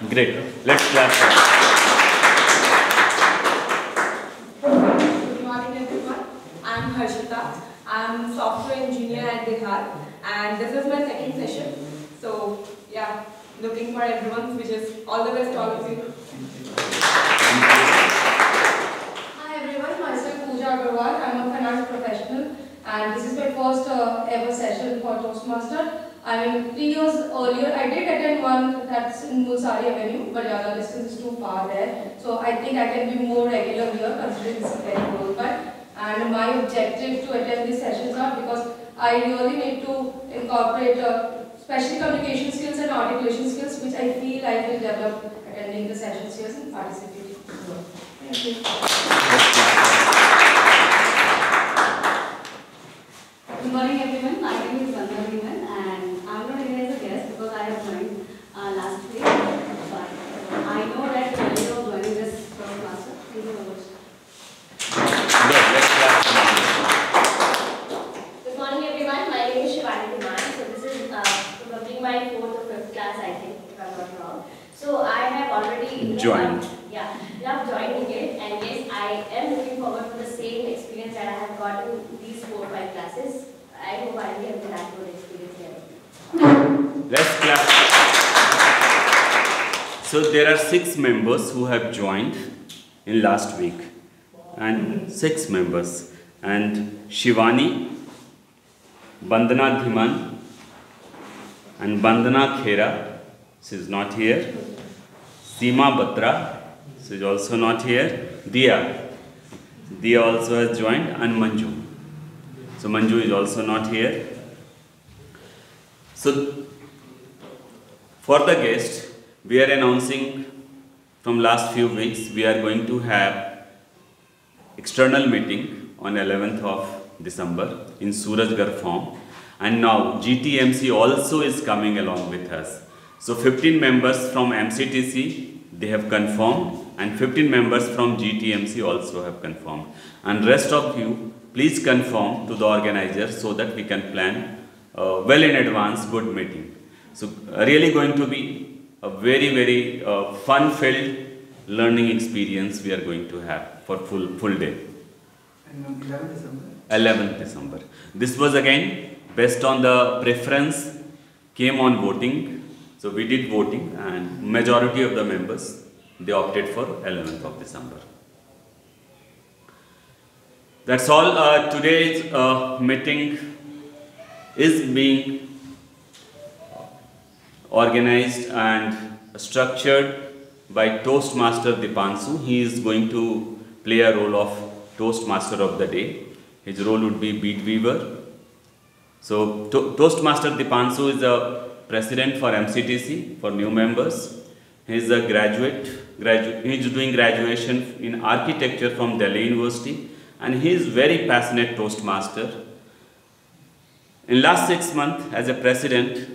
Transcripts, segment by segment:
Great. Let's clap. Good morning everyone. I'm Harjinder. I'm software engineer at Bihar and this is my second session. So yeah, looking for everyone's wishes. All the best to all of you. Hi everyone, myself Pooja Agarwal. I'm a finance professional and this is my first ever session for Toastmaster. I mean, 3 years earlier, I did attend one that's in Mulsari Avenue, but yeah, the distance is too far there. So I think I can be more regular here, considering this is very close by. And my objective to attend these sessions are because I really need to incorporate special communication skills and articulation skills, which I feel I will develop attending the sessions here and participating. Thank you. Good morning everyone, my name is Verma and I'm not here as a guest because I have joined last week, but I know that you are joining this Toastmaster. Thank you so much. Good morning everyone, my name is Shivani. So this is probably my 4th or 5th class I think, if I'm not wrong. So I have already joined. Loved joining it, and yes, I am looking forward for the same experience that I have got in these 4 or 5 classes. I hope I will have that good experience here. Let's clap. So there are 6 members who have joined in last week, and 6 members, and Shivani, Bandana Dhiman, and Bandana Khera, she is not here. Seema Batra, she is also not here. Diya also has joined, and Manju. So Manju is also not here. So for the guest, we are announcing from last few weeks, we are going to have external meeting on 11th of December in Surajgarh farm. And now GTMC also is coming along with us. So 15 members from MCTC, they have confirmed, and 15 members from GTMC also have confirmed. And rest of you, please confirm to the organizer so that we can plan well in advance good meeting. So really going to be a very fun-filled learning experience we are going to have for full day. And on 11th December? 11th December. This was again based on the preference came on voting. So we did voting and majority of the members, they opted for 11th of December. That's all. Today's meeting is being organized and structured by Toastmaster Deepanshu. He is going to play a role of Toastmaster of the day. His role would be bead weaver. So Toastmaster Deepanshu is a president for MCTC for new members. He is a graduate. He is doing graduation in architecture from Delhi University, and he is very passionate Toastmaster. In last 6 months as a president,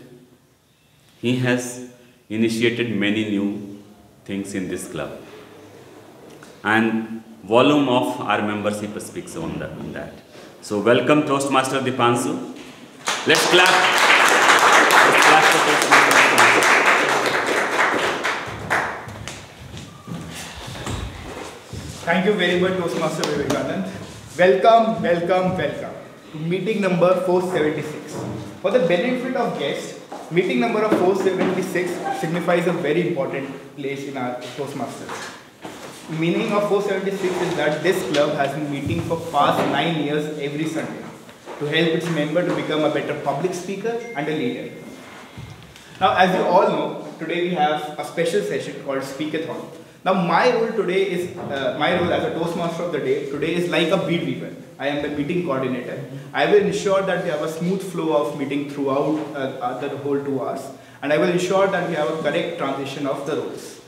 he has initiated many new things in this club, and volume of our membership speaks on that. So welcome Toastmaster Deepanshu. Let's clap. Let's clap for Toastmaster Deepanshu. Thank you very much, Toastmaster Vivekananda. Welcome to meeting number 476. For the benefit of guests, meeting number of 476 signifies a very important place in our Toastmasters. Meaning of 476 is that this club has been meeting for past 9 years every Sunday to help its member to become a better public speaker and a leader. Now, as you all know, today we have a special session called Speak-A-Thon. Now, my role today is, my role as a Toastmaster of the day today is like a bead weaver. I am the meeting coordinator. I will ensure that we have a smooth flow of meeting throughout the whole 2 hours, and I will ensure that we have a correct transition of the roles.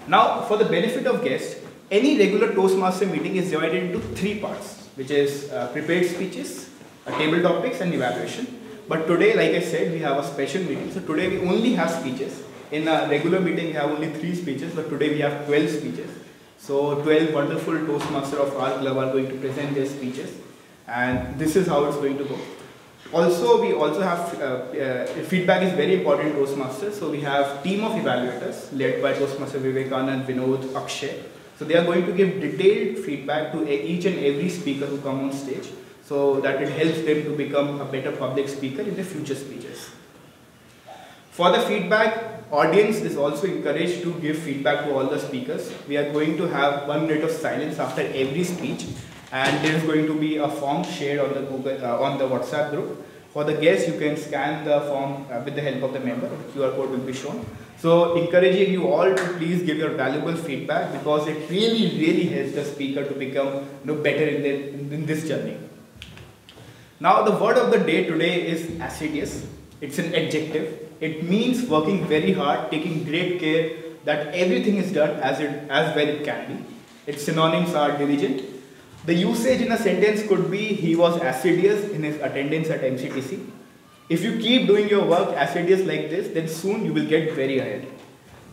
Now, for the benefit of guests, any regular Toastmaster meeting is divided into 3 parts, which is prepared speeches, table topics, and evaluation. But today, like I said, we have a special meeting. So today we only have speeches. In a regular meeting, we have only 3 speeches, but today we have 12 speeches. So 12 wonderful Toastmasters of our club are going to present their speeches, and this is how it's going to go. Also, we also have feedback is very important in Toastmasters. So we have team of evaluators led by Toastmaster Vivekananda, Vinod, Akshay. So they are going to give detailed feedback to each and every speaker who come on stage, so that it helps them to become a better public speaker in their future speeches. For the feedback, audience is also encouraged to give feedback to all the speakers. We are going to have 1 minute of silence after every speech, and there is going to be a form shared on the on the WhatsApp group. For the guests, you can scan the form with the help of the member. The QR code will be shown. So, encouraging you all to please give your valuable feedback, because it really helps the speaker to become better in this journey. Now, the word of the day today is assiduous. It's an adjective. It means working very hard, taking great care that everything is done as well it can be. Its synonyms are diligent. The usage in a sentence could be, he was assiduous in his attendance at MCTC. If you keep doing your work assiduous like this, then soon you will get very ahead.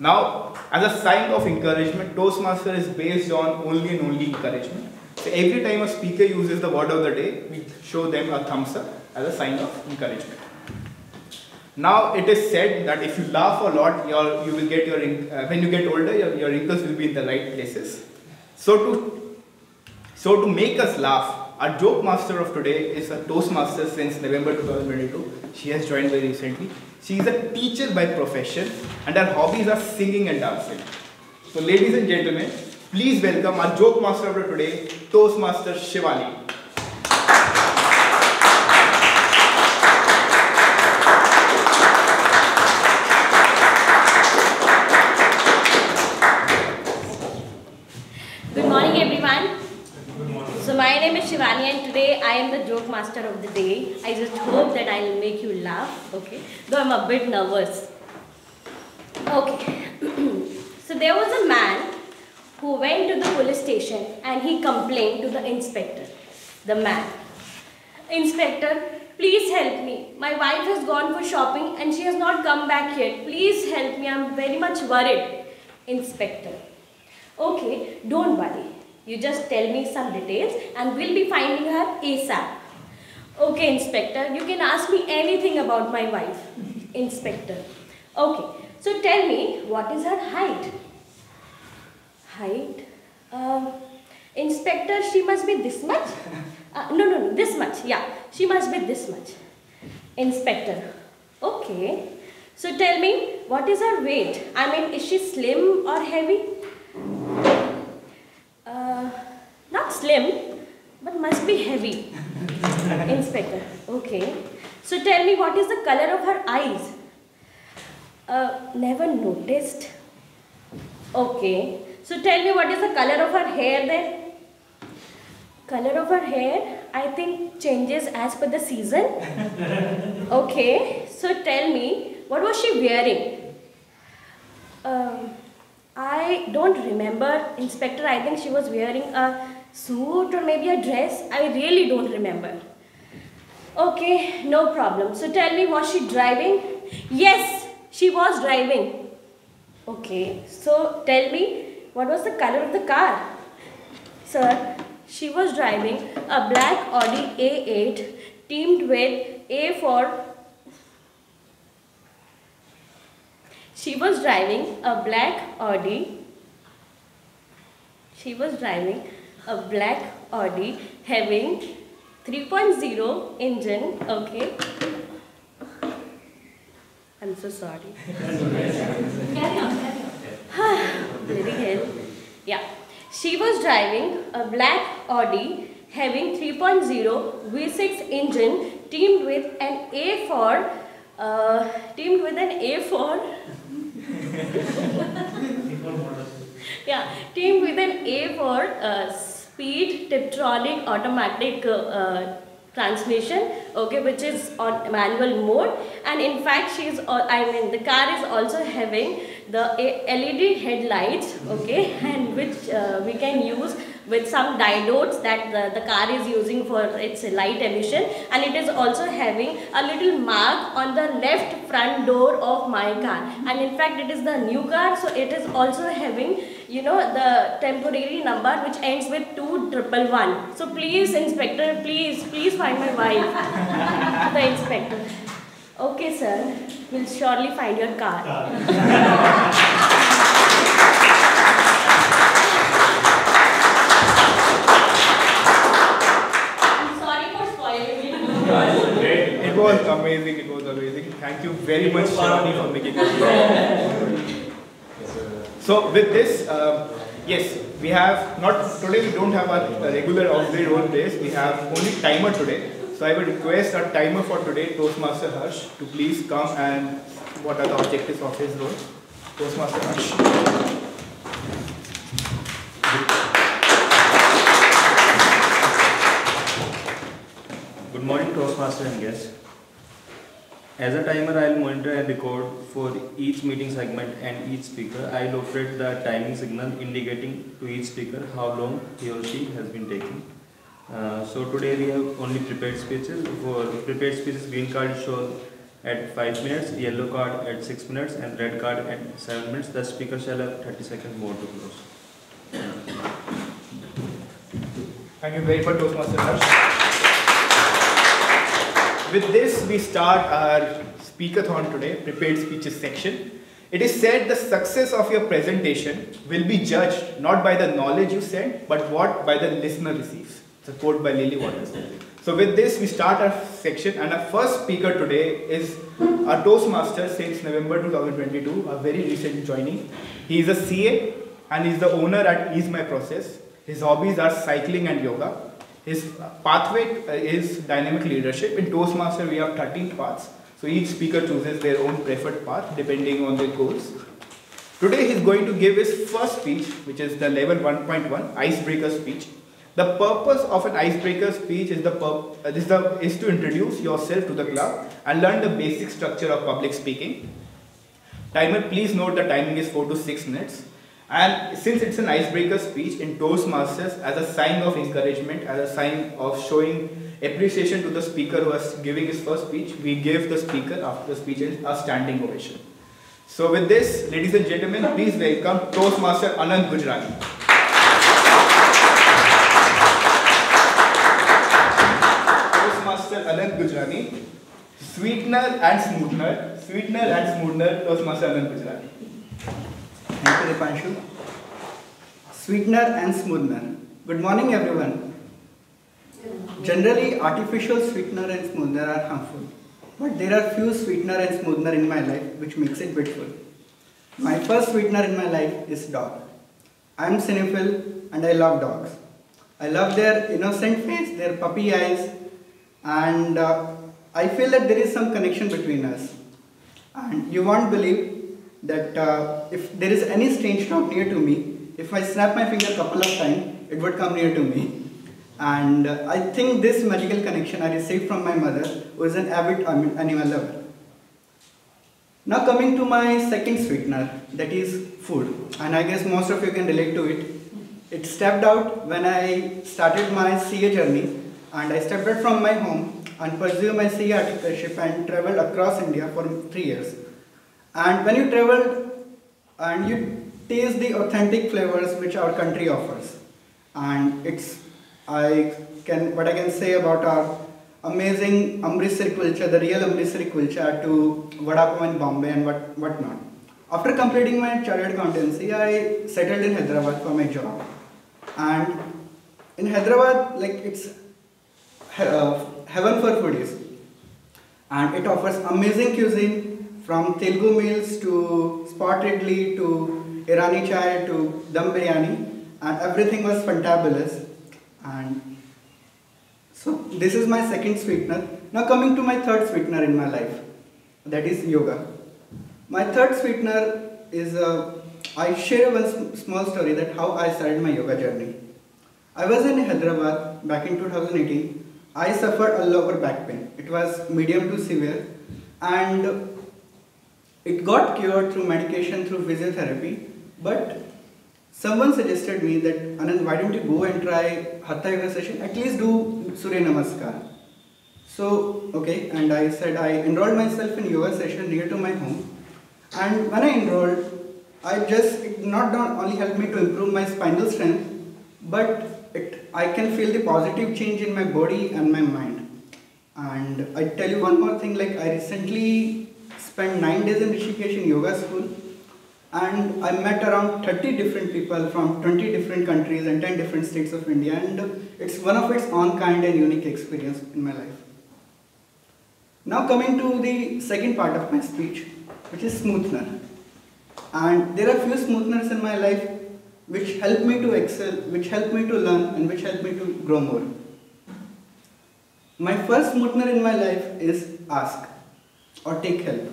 Now, as a sign of encouragement, Toastmaster is based on only and only encouragement. So every time a speaker uses the word of the day, we show them a thumbs up as a sign of encouragement. Now it is said that if you laugh a lot, you will get when you get older, your wrinkles will be in the right places. So to make us laugh, our joke master of today is a Toastmaster since November 2022. She has joined very recently. She is a teacher by profession, and her hobbies are singing and dancing. So ladies and gentlemen, please welcome our joke master of today, Toastmaster Shivani. Good morning, everyone. So my name is Shivani, and today I am the joke master of the day. I just hope that I will make you laugh, okay? Though I'm a bit nervous. Okay. So there was a man who went to the police station and he complained to the inspector. The man, "Inspector, please help me. My wife has gone for shopping and she has not come back yet. Please help me. I'm very much worried." Inspector, "Okay, don't worry. You just tell me some details and we'll be finding her ASAP." "Okay, Inspector, you can ask me anything about my wife." Inspector, "Okay, so tell me, what is her height?" Height? Inspector, she must be this much? No, this much. Yeah, she must be this much. Inspector, "Okay, so tell me, what is her weight? I mean, is she slim or heavy?" Not slim, but must be heavy. Inspector, "Okay, so tell me, what is the color of her eyes?" Never noticed. "Okay, so tell me, what is the color of her hair then?" Color of her hair, I think, changes as per the season. "Okay, so tell me, what was she wearing?" I don't remember, Inspector. I think she was wearing a suit or maybe a dress. I really don't remember. "Okay, no problem. So tell me, was she driving?" "Yes, she was driving." "Okay, so tell me, what was the color of the car?" "Sir, she was driving a black Audi A8 teamed with A4. She was driving a black Audi. She was driving a black Audi having 3.0 engine. Okay. I'm so sorry. Carry on. Bloody hell. Yeah. She was driving a black Audi having 3.0 V6 engine teamed with an A4. Yeah, teamed with an A4 speed Tiptronic automatic transmission, okay, which is on manual mode. And in fact, the car is also having the LED headlights, okay, and which we can use with some diodes that the car is using for its light emission. And it is also having a little mark on the left front door of my car. And in fact, it is the new car, so it is also having, the temporary number which ends with 2 111. So please, Inspector, please find my wife. The inspector. Okay, sir. We'll surely find your car. I'm sorry for spoiling it. It was amazing. It was amazing. Thank you very much, Shivani, for making us. So with this, yes, we have not today. We don't have a regular off-grid role plays. We have only timer today. So I would request a timer for today, Toastmaster Harsh, to please come and what are the objectives of his role. Toastmaster Harsh. Good morning, Toastmaster and guests. As a timer, I will monitor and record for each meeting segment and each speaker. I will operate the timing signal indicating to each speaker how long he or she has been taking. So today we have only prepared speeches. For prepared speeches, green card is shown at 5 minutes, yellow card at 6 minutes, and red card at 7 minutes. The speaker shall have 30 seconds more to close. Thank you very much, Toastmaster Harsh. With this, we start our Speak-A-Thon today, prepared speeches section. It is said the success of your presentation will be judged not by the knowledge you send, but what by the listener receives. It's a quote by Lily Waters. So with this, we start our section, and our first speaker today is a Toastmaster since November 2022, a very recent joining. He is a CA and he is the owner at Ease My Process. His hobbies are cycling and yoga. His pathway is dynamic leadership. In Toastmaster, we have 13 paths. So each speaker chooses their own preferred path depending on their goals. Today he is going to give his first speech, which is the level 1.1 icebreaker speech. The purpose of an icebreaker speech is to introduce yourself to the club and learn the basic structure of public speaking. Timer, please note the timing is 4 to 6 minutes. And since it's an icebreaker speech in Toastmasters, as a sign of encouragement, as a sign of showing appreciation to the speaker who is giving his first speech, we give the speaker after the speech a standing ovation. So with this, ladies and gentlemen, please welcome Toastmaster Anant Gujrani. Toastmaster Anant Gujrani, sweetener and smoothner, Toastmaster Anant Gujrani. Thank you, Deepanshu. Sweetener and smoother. Good morning, everyone. Generally, artificial sweetener and smoother are harmful, but there are few sweetener and smoother in my life which makes it beautiful. My first sweetener in my life is dog. I am cinephile and I love dogs. I love their innocent face, their puppy eyes, and I feel that there is some connection between us. And you won't believe that if there is any strange dog near to me, if I snap my finger a couple of times, it would come near to me. And I think this magical connection I received from my mother, who is an avid animal lover. Now coming to my second sweetener, that is food. And I guess most of you can relate to it. It stepped out when I started my CA journey, and I stepped out from my home and pursued my CA articleship and traveled across India for 3 years. And when you travel and you taste the authentic flavors which our country offers, and what I can say about our amazing Amritsar culture, the real Amritsar culture, to Vada Pav in Bombay and whatnot. After completing my chartered accountancy, I settled in Hyderabad for my job. And in Hyderabad, like, it's heaven for foodies, and it offers amazing cuisine. From Telugu meals to spot idli to Irani chai to dum biryani, and everything was fantabulous. And so this is my second sweetener. Now coming to my third sweetener in my life, that is yoga. My third sweetener is I share one small story that how I started my yoga journey. I was in Hyderabad back in 2018. I suffered a lower back pain. It was medium to severe, and it got cured through medication, through physiotherapy, but someone suggested me that, Anand, why don't you go and try Hatha Yoga session, at least do Surya Namaskar. So, okay, and I said I enrolled myself in yoga session near to my home, and when I enrolled, it not only helped me to improve my spinal strength, but I can feel the positive change in my body and my mind. And I tell you one more thing, like I recently spent 9 days in Rishikesh in yoga school, and I met around 30 different people from 20 different countries and 10 different states of India, and it's one of its own kind and unique experience in my life. Now coming to the second part of my speech, which is smoother. And there are few smoothness in my life which help me to excel, which help me to learn, and which help me to grow more. My first smoother in my life is ask or take help.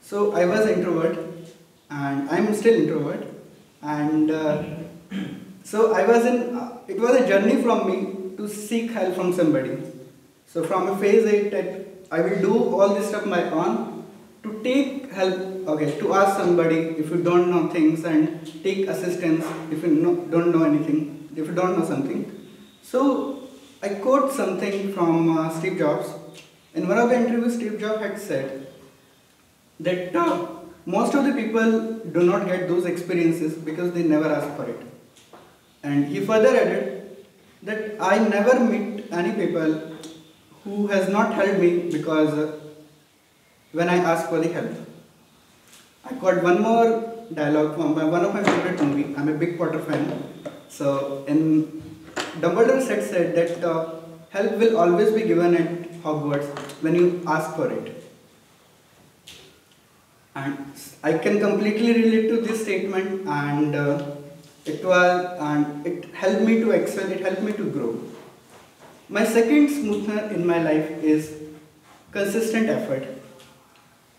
So I was introvert, and I'm still introvert, and so I was in, it was a journey from me to seek help from somebody. So from a phase 8 that I will do all this stuff my own, to take help, okay, to ask somebody if you don't know things and take assistance if you don't know anything, if you don't know something. So I quote something from Steve Jobs. In one of the interviews, Steve Jobs had said that most of the people do not get those experiences because they never ask for it. And he further added that I never meet any people who has not helped me because when I ask for the help. I got one more dialogue from one of my favorite movie. I'm a big Potter fan. So in Dumbledore said that help will always be given at Hogwarts when you ask for it. And I can completely relate to this statement, and it helped me to excel, it helped me to grow. My second smoother in my life is consistent effort.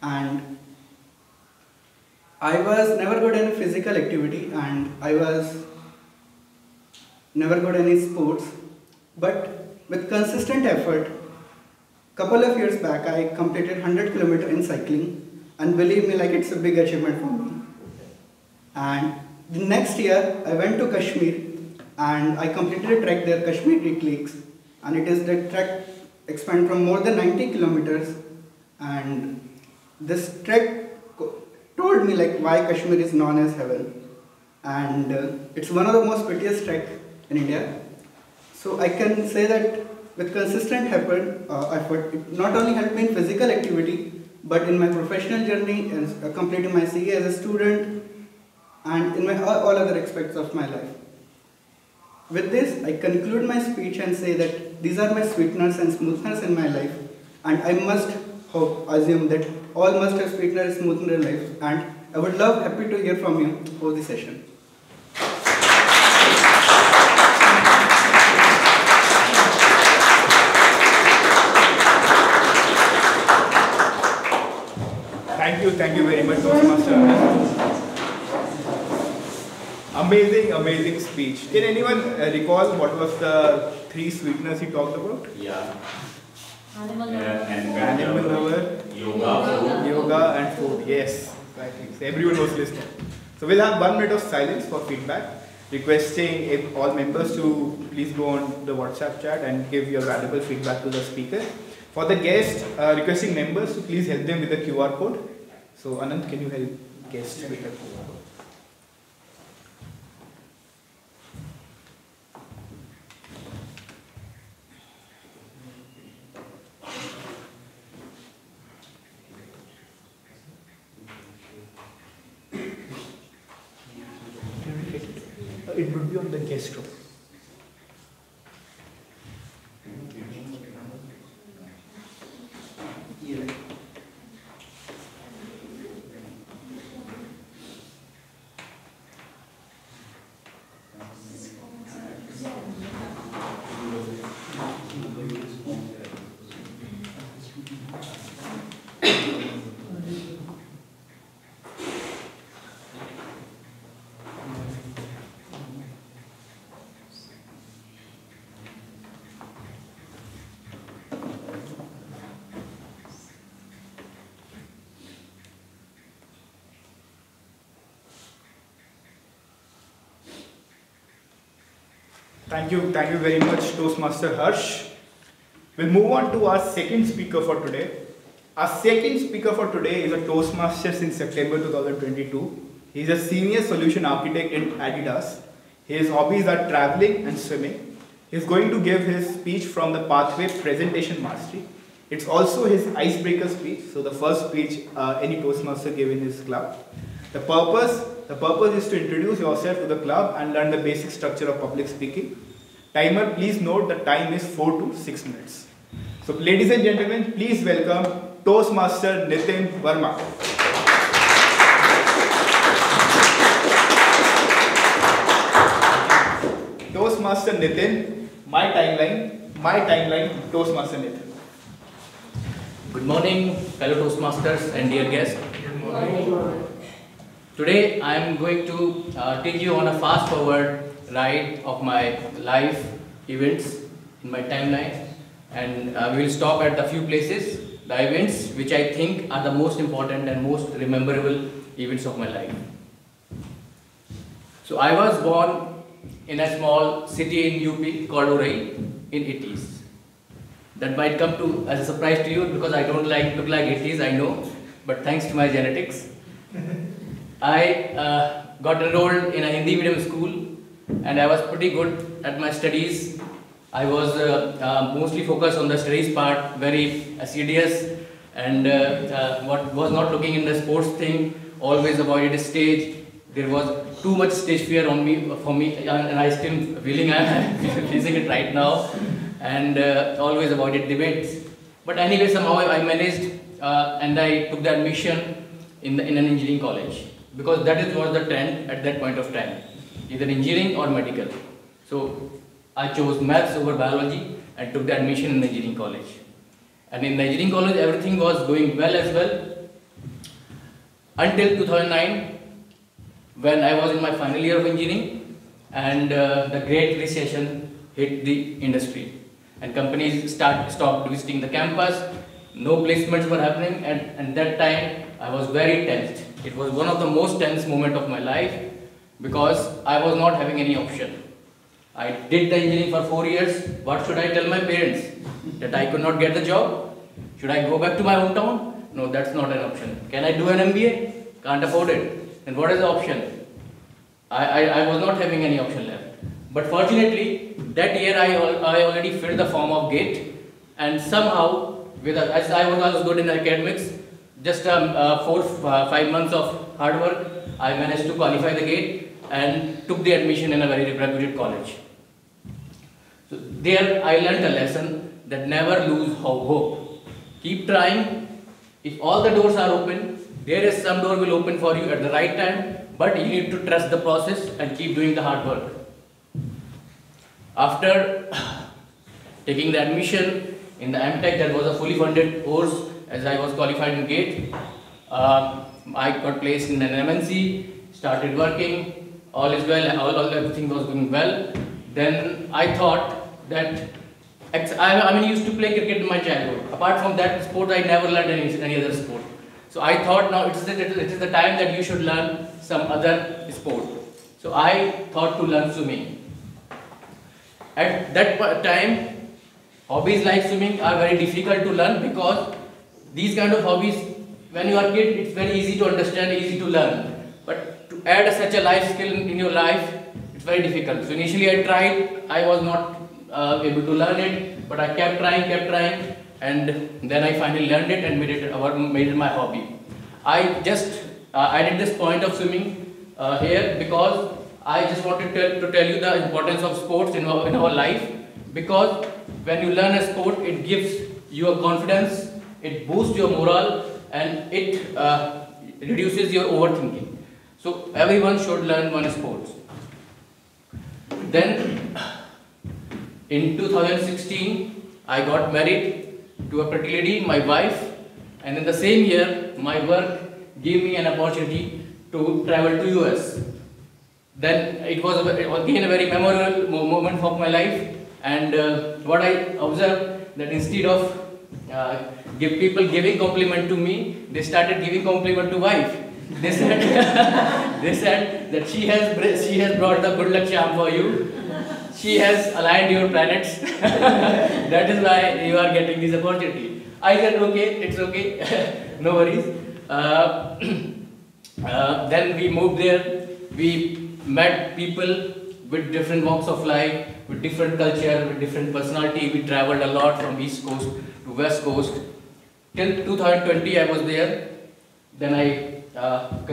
And I was never good in physical activity, and I was never good in any sports, but with consistent effort, couple of years back I completed 100 kilometers in cycling, and believe me, like it's a big achievement for me. And the next year I went to Kashmir and I completed a trek there, Kashmir Lakes, and it is the trek expand from more than 90 kilometers, and this trek told me like why Kashmir is known as heaven, and it's one of the most prettiest trek in India. So I can say that with consistent effort, it not only helped me in physical activity, but in my professional journey, and completing my CA as a student, and in my all other aspects of my life. With this, I conclude my speech and say that these are my sweeteners and smoothness in my life, and I must assume that all must have sweetener and smoother in life, and I would love happy to hear from you for the session. Thank you very much, Toastmaster. Amazing speech. Can anyone recall what was the 3 sweeteners he talked about? Yeah. Animal lover, yoga and food. Yes, exactly. So everyone was listening. So we'll have 1 minute of silence for feedback, requesting all members to please go on the WhatsApp chat and give your valuable feedback to the speaker. For the guests, requesting members to please help them with the QR code. So Anant, can you help guests with the QR code? It would be on the guest room. Thank you very much, Toastmaster Harsh. We'll move on to our second speaker for today. Our second speaker for today is a Toastmaster since September 2022. He's a senior solution architect in Adidas. His hobbies are traveling and swimming. He's going to give his speech from the pathway Presentation Mastery. It's also his icebreaker speech, so the first speech any Toastmaster gave in his club. The purpose is to introduce yourself to the club and learn the basic structure of public speaking. Timer, please note the time is 4 to 6 minutes. So ladies and gentlemen, please welcome Toastmaster Nitin Verma. Toastmaster Nitin, my timeline, Toastmaster Nitin. Good morning, fellow Toastmasters and dear guests. Good morning. Today I am going to take you on a fast forward ride of my life events in my timeline, and we will stop at a few places, the events which I think are the most important and most rememberable events of my life. So I was born in a small city in UP called Orai in 80s. That might come to as a surprise to you because I don't look like 80s, I know, but thanks to my genetics. I got enrolled in a Hindi medium school and I was pretty good at my studies. I was mostly focused on the studies part, very assiduous, and what was not looking in the sports thing, always avoided stage. There was too much stage fear for me, and I still feeling it right now, and always avoided debates. But anyway, somehow I managed, and I took the admission in an engineering college, because that was the trend at that point of time, either engineering or medical. So I chose maths over biology and took the admission in the engineering college. And in the engineering college, everything was going well as well, until 2009, when I was in my final year of engineering, and the Great Recession hit the industry, and companies stopped visiting the campus. No placements were happening, and that time I was very tensed. It was one of the most tense moments of my life because I was not having any option. I did the engineering for 4 years. What should I tell my parents? That I could not get the job? Should I go back to my hometown? No, that's not an option. Can I do an MBA? Can't afford it. Then what is the option? I was not having any option left. But fortunately, that year I already filled the form of GATE, and somehow, as I was also good in academics, just 4-5 months of hard work, I managed to qualify the GATE and took the admission in a very reputed college. So there I learned a lesson that never lose hope. Keep trying. If all the doors are open, there is some door will open for you at the right time, but you need to trust the process and keep doing the hard work. After taking the admission in the MTech, that was a fully funded course, as I was qualified in GATE, I got placed in an MNC, started working, all is well, everything was going well. Then I thought that, I used to play cricket in my childhood. Apart from that sport, I never learned any other sport. So I thought now it is the time that you should learn some other sport. So I thought to learn swimming. At that time, hobbies like swimming are very difficult to learn because these kind of hobbies, when you are a kid, it's very easy to understand, easy to learn. But to add such a life skill in your life, it's very difficult. So initially I tried, I was not able to learn it, but I kept trying, and then I finally learned it and made it my hobby. I just added this point of swimming here because I just wanted to tell you the importance of sports in our life, because when you learn a sport, it gives you a confidence, it boosts your morale, and it reduces your overthinking. So everyone should learn one sport. Then in 2016, I got married to a pretty lady, my wife, and in the same year, my work gave me an opportunity to travel to US. Then it was again a very memorable moment of my life, and what I observed, that instead of people giving compliment to me, they started giving compliment to wife. They said that she has brought the good luck charm for you. She has aligned your planets. That is why you are getting this opportunity. I said, okay, it's okay, no worries. Then we moved there. We met people with different walks of life, with different culture, with different personality. We traveled a lot from East Coast to West Coast. Till 2020 I was there. Then I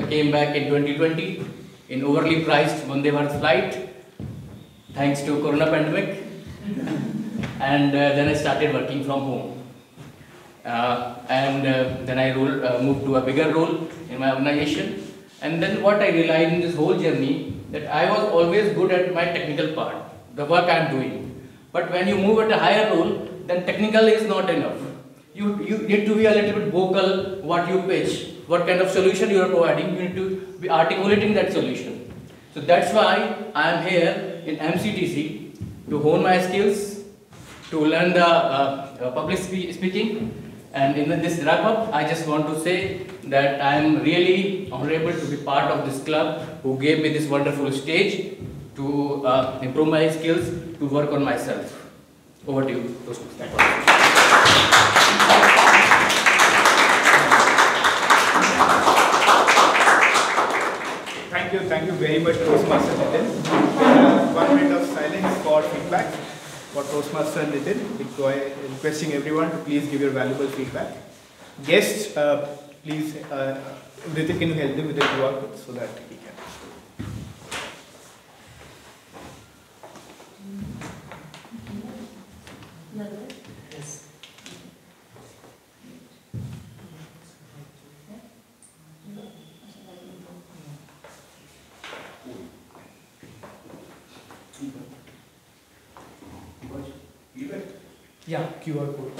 came back in 2020 in overly priced Vande Bharat flight, thanks to Corona pandemic. And then I started working from home. Then I moved to a bigger role in my organization. And then what I realized in this whole journey, that I was always good at my technical part, the work I am doing. But when you move at a higher role, then technical is not enough. You need to be a little bit vocal, what you pitch, what kind of solution you are providing, you need to be articulating that solution. So that's why I am here in MCTC to hone my skills, to learn the public speaking. And in this wrap up, I just want to say that I am really honorable to be part of this club who gave me this wonderful stage to improve my skills, to work on myself. Over to you, Toastmasters. Thank you very much, Toastmaster Nitin. 1 minute of silence for feedback for Toastmaster Nitin, requesting everyone to please give your valuable feedback. Guests, please, Nitin, can you help them with the QR code so that we can. Yes. Yeah, QR code.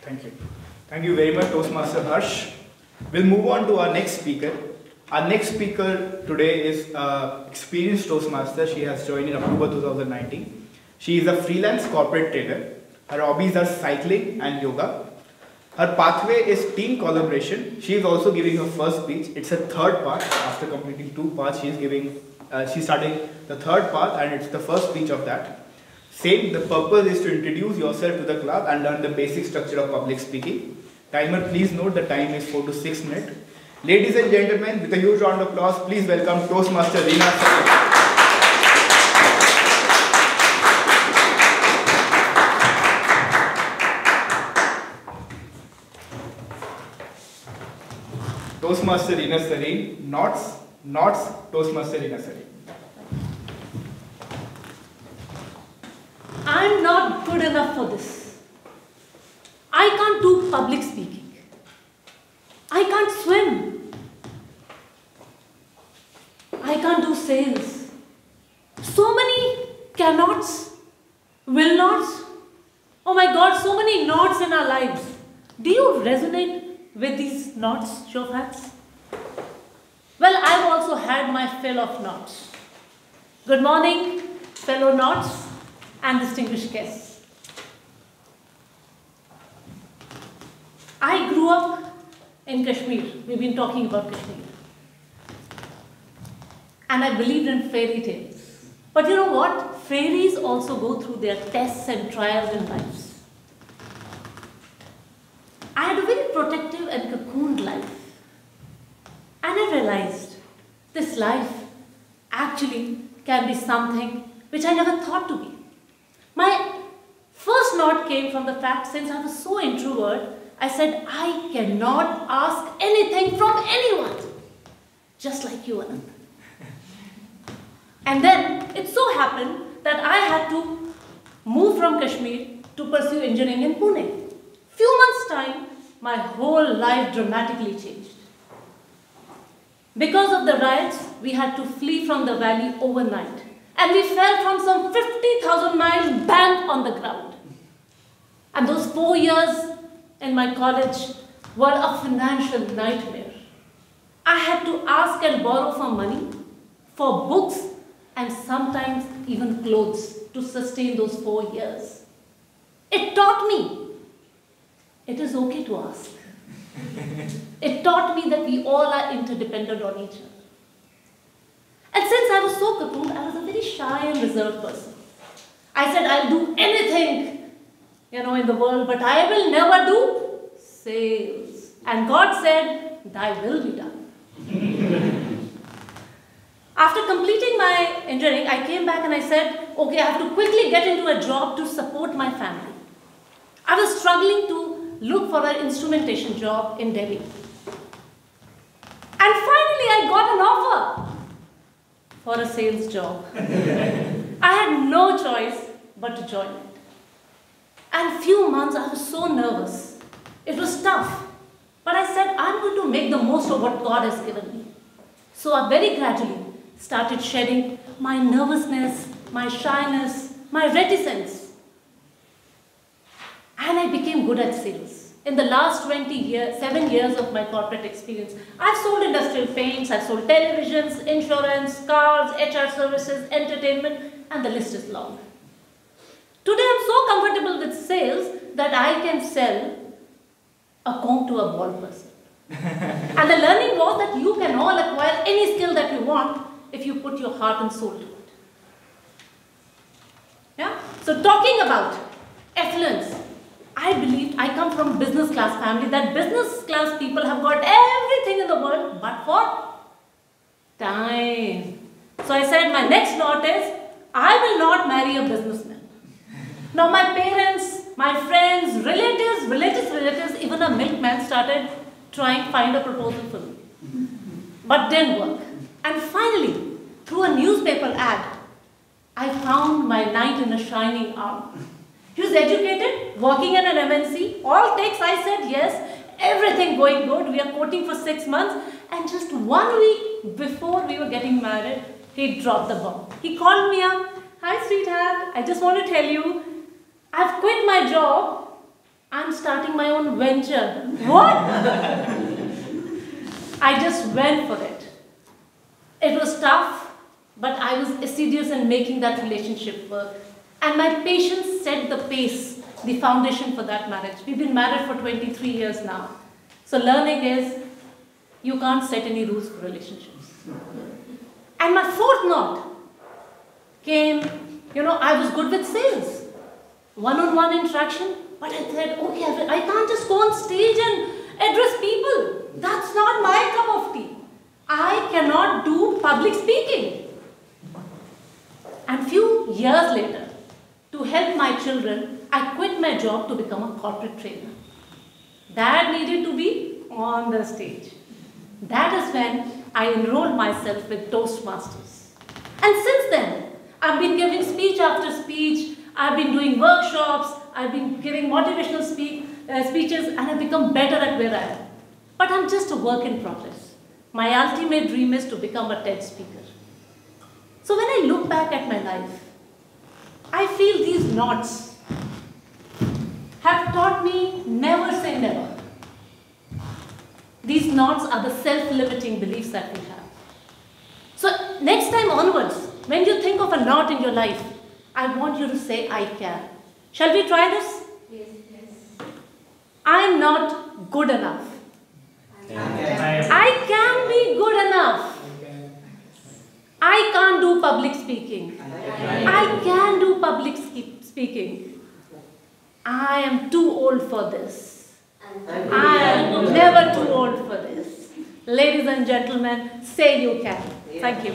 Thank you. Thank you very much, Toastmaster Harsh. We'll move on to our next speaker. Our next speaker today is experienced Toastmaster. She has joined in October 2019. She is a freelance corporate trader. Her hobbies are cycling and yoga. Her pathway is team collaboration. She is also giving her first speech. It's a third part. After completing 2 parts, she's starting the third part, and it's the first speech of that. Same, the purpose is to introduce yourself to the club and learn the basic structure of public speaking. Timer, please note the time is 4 to 6 minutes. Ladies and gentlemen, with a huge round of applause, please welcome Toastmaster Reena. Toastmaster Reena Sarin, knots, Toastmaster Reena Sarin. I'm not good enough for this. I can't do public speaking. I can't swim. I can't do sales. So many cannots, will nots. Oh my God, so many nots in our lives. Do you resonate with these nots, show of hands? Well, I've also had my fill of nots. Good morning, fellow nots and distinguished guests. I grew up in Kashmir. We've been talking about Kashmir. And I believed in fairy tales. But you know what? Fairies also go through their tests and trials in lives. I had a very protective and cocooned life. And I realized this life actually can be something which I never thought to be. My first note came from the fact, since I was so introvert, I said, I cannot ask anything from anyone. Just like you, Anant. And then it so happened that I had to move from Kashmir to pursue engineering in Pune. Few months' time, my whole life dramatically changed. Because of the riots, we had to flee from the valley overnight. And we fell from some 50,000 miles bang on the ground. And those 4 years in my college were a financial nightmare. I had to ask and borrow for money, for books, and sometimes even clothes to sustain those 4 years. It taught me it is okay to ask. It taught me that we all are interdependent on each other. And since I was so cocooned, I was a very shy and reserved person. I said, I'll do anything, in the world, but I will never do sales. And God said, thy will be done. After completing my engineering, I came back and I said, okay, I have to quickly get into a job to support my family. I was struggling to look for an instrumentation job in Delhi. And finally, I got an offer for a sales job. I had no choice but to join it. And few months, I was so nervous. It was tough. But I said, I'm going to make the most of what God has given me. So I very gradually started shedding my nervousness, my shyness, my reticence. And I became good at sales. In the last 7 years of my corporate experience, I've sold industrial paints, I've sold televisions, insurance, cars, HR services, entertainment, and the list is long. Today I'm so comfortable with sales that I can sell a comb to a bald person. And the learning was that you can all acquire any skill that you want if you put your heart and soul to it. Yeah? So talking about affluence, I believed I come from a business class family, that business class people have got everything in the world but for time. So I said my next note is, I will not marry a businessman. Now my parents, my friends, relatives, even a milkman started trying to find a proposal for me. But didn't work. And finally, through a newspaper ad, I found my knight in a shining armor. He was educated, working in an MNC, all takes, I said yes, everything going good, we are courting for 6 months, and just 1 week before we were getting married, he dropped the bomb. He called me up, hi sweetheart, I just want to tell you, I've quit my job, I'm starting my own venture. What? I just went for it. It was tough, but I was assiduous in making that relationship work. And my patience set the pace, the foundation for that marriage. We've been married for 23 years now. So learning is, you can't set any rules for relationships. And my fourth note came, I was good with sales. One-on-one interaction, but I said, okay, I can't just go on stage and address people. That's not my cup of tea. I cannot do public speaking. And few years later, to help my children, I quit my job to become a corporate trainer. Dad needed to be on the stage. That is when I enrolled myself with Toastmasters. And since then, I've been giving speech after speech, I've been doing workshops, I've been giving motivational speeches, and I've become better at where I am. But I'm just a work in progress. My ultimate dream is to become a TED speaker. So when I look back at my life, I feel these knots have taught me never say never. These knots are the self-limiting beliefs that we have. So next time onwards, when you think of a knot in your life, I want you to say, I can. Shall we try this? Yes. I'm not good enough. I can be good enough. I can't do public speaking. I can do public speaking. I am too old for this. I am never too old for this. Ladies and gentlemen, say you can. Thank you.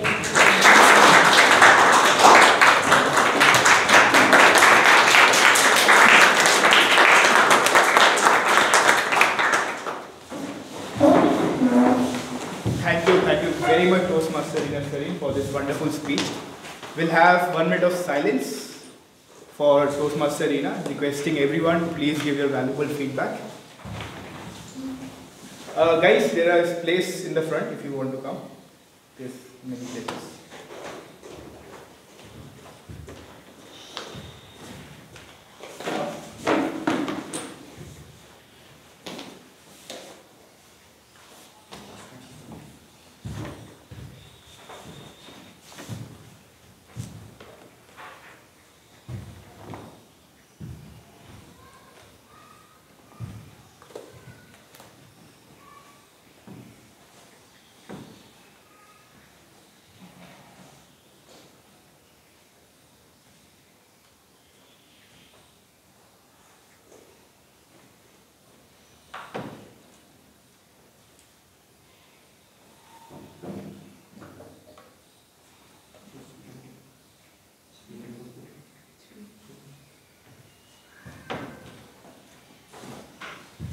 Thank you very much, Toastmaster Reena and Sarin, for this wonderful speech. We'll have 1 minute of silence for Toastmaster Reena, requesting everyone to please give your valuable feedback. Guys, there is a place in the front if you want to come. There's many places.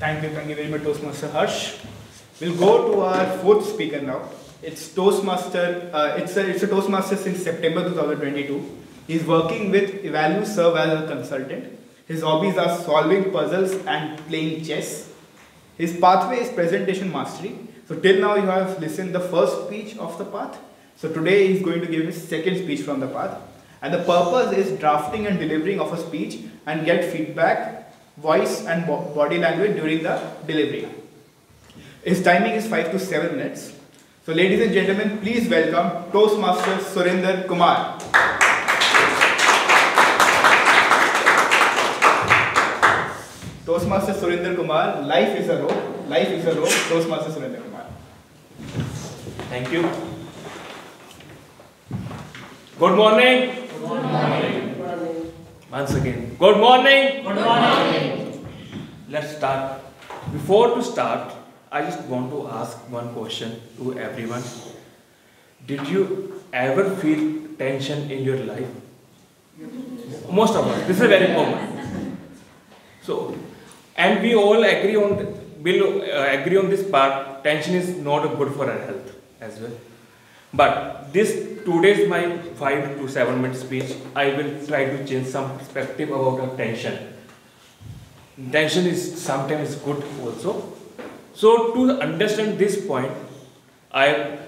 Thank you very much, Toastmaster Harsh. We'll go to our fourth speaker now. It's Toastmaster. It's a Toastmaster since September 2022. He's working with Evalu Serve as a consultant. His hobbies are solving puzzles and playing chess. His pathway is presentation mastery. So till now you have listened the first speech of the path. So today he's going to give his second speech from the path. And the purpose is drafting and delivering of a speech and get feedback, voice and body language during the delivery. His timing is 5 to 7 minutes. So ladies and gentlemen, please welcome Toastmaster Surinder Kumar. Toastmaster Surinder Kumar, life is a rope, life is a rope, Toastmaster Surinder Kumar. Thank you. Good morning. Good morning. Once again, good morning. Good morning. Let's start. Before to start, I just want to ask one question to everyone. Did you ever feel tension in your life? Most of us. This is very common. So, and we all agree on this part. Tension is not good for our health as well. But today's my 5 to 7 minute speech. I will try to change some perspective about tension. Tension is sometimes good also. So to understand this point, I am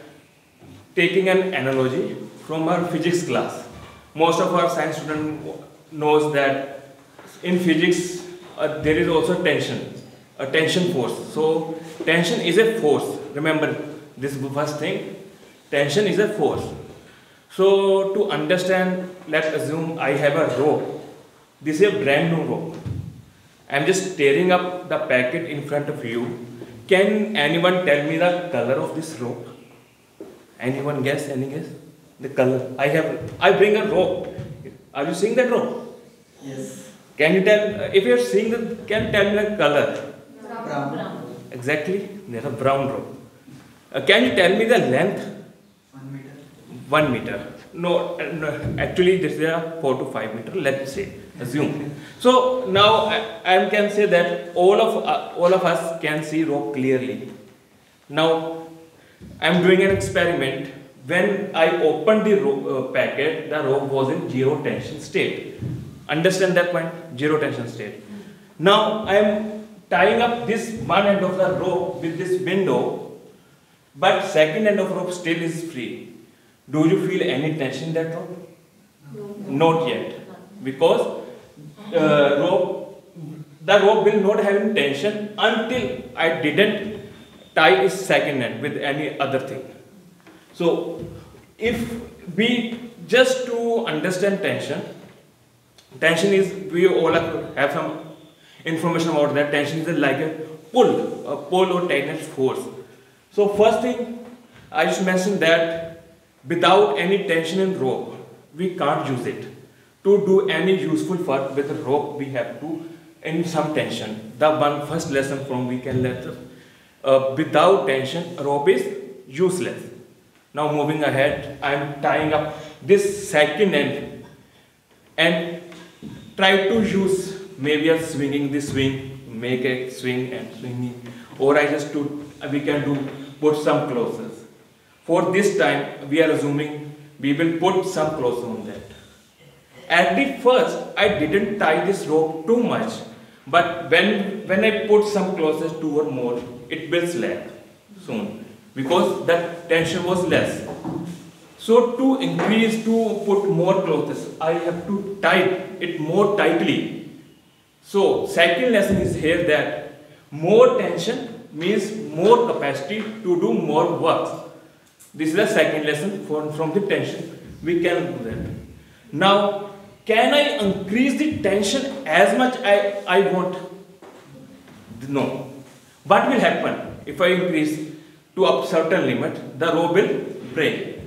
taking an analogy from our physics class. Most of our science student knows that in physics there is also tension, a tension force. So tension is a force. Remember this first thing. Tension is a force. So to understand, let's assume I have a rope. This is a brand new rope. I am just tearing up the packet in front of you. Can anyone tell me the color of this rope? Anyone guess? Any guess? The color. I bring a rope. Are you seeing that rope? Yes. Can you tell, if you are seeing can you tell me the color? Brown. Exactly. There's a brown rope. Can you tell me the length? 1 meter. No, actually this is a 4 to 5 meter, let's say, assume. So now I can say that all of us can see rope clearly. Now I am doing an experiment. When I opened the packet, the rope was in zero tension state. Understand that point? Zero tension state. Now I am tying up this one end of the rope with this window, but second end of rope still is free. Do you feel any tension in that rope? No. Not yet. Because the rope will not have any tension until I didn't tie its second end with any other thing. So, if we just to understand tension is, we all have some information about that. Tension is like a pull or tightness force. So, first thing I just mentioned that without any tension in rope, we can't use it. To do any useful work with a rope, we have to in some tension. The one first lesson from we can learn. Without tension, rope is useless. Now moving ahead, I am tying up this second end and try to use maybe a swinging this swing, make a swing and swinging, or we can put some closes. For this time, we are assuming we will put some clothes on that. At the first, I didn't tie this rope too much, but when I put some clothes, 2 or more, it will slack soon because that tension was less. So to put more clothes, I have to tie it more tightly. So second lesson is here that more tension means more capacity to do more work. This is the second lesson from the tension. We can do that. Now, can I increase the tension as much I want? No. What will happen if I increase to a certain limit? The rope will break.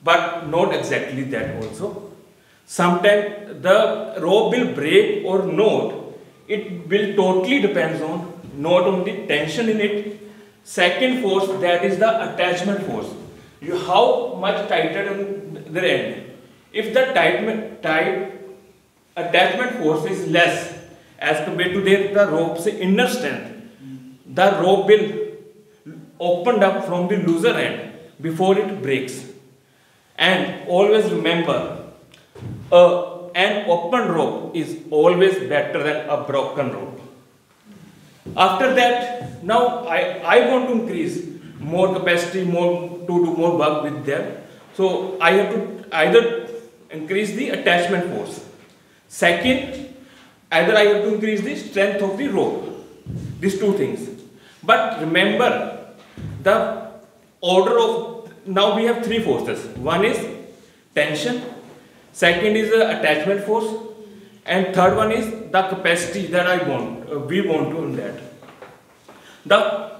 But not exactly that also. Sometimes the rope will break or not. It will totally depends on not only tension in it. Second force, that is the attachment force. How much tighter on the end. If the attachment force is less as compared to the rope's inner strength, the rope will open up from the looser end before it breaks. And always remember, an open rope is always better than a broken rope. After that, now I want to increase more capacity, to do more work with them. So I have to either increase the attachment force. Second, either I have to increase the strength of the rope. These two things. But remember, the order of, now we have three forces. One is tension, second is the attachment force, and third one is the capacity that we want to in that. The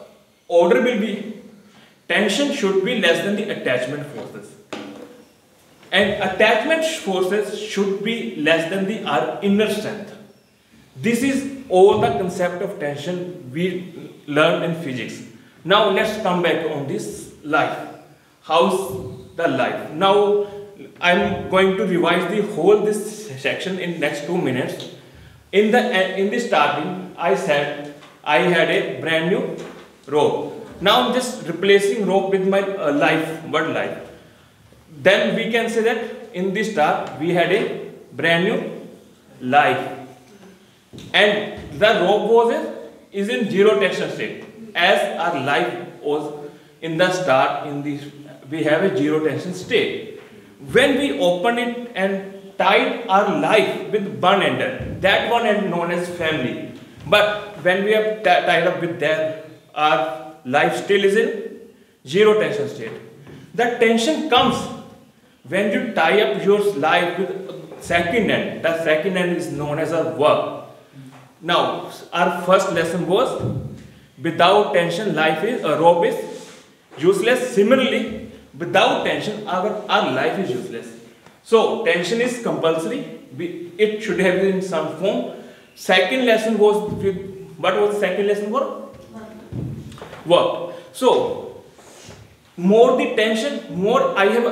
order will be, tension should be less than the attachment forces. And attachment forces should be less than our inner strength. This is all the concept of tension we learned in physics. Now let's come back on this life. How's the life? Now I'm going to revise the whole this section in next 2 minutes. In the starting, I said I had a brand new rope. Now I'm just replacing rope with my word life. Then we can say that in the start we had a brand new life. And the rope is in zero tension state. As our life was in the start, we have a zero tension state. When we open it and tied our life with one ender, that one end known as family. But when we have tied up with that, our life still is in zero tension state. The tension comes when you tie up your life with second end. The second end is known as our work. Now, our first lesson was, without tension, rope is useless. Similarly, without tension, our life is useless. So, tension is compulsory. It should have been in some form. Second lesson was, what was the second lesson for? Work. So, more the tension, more I have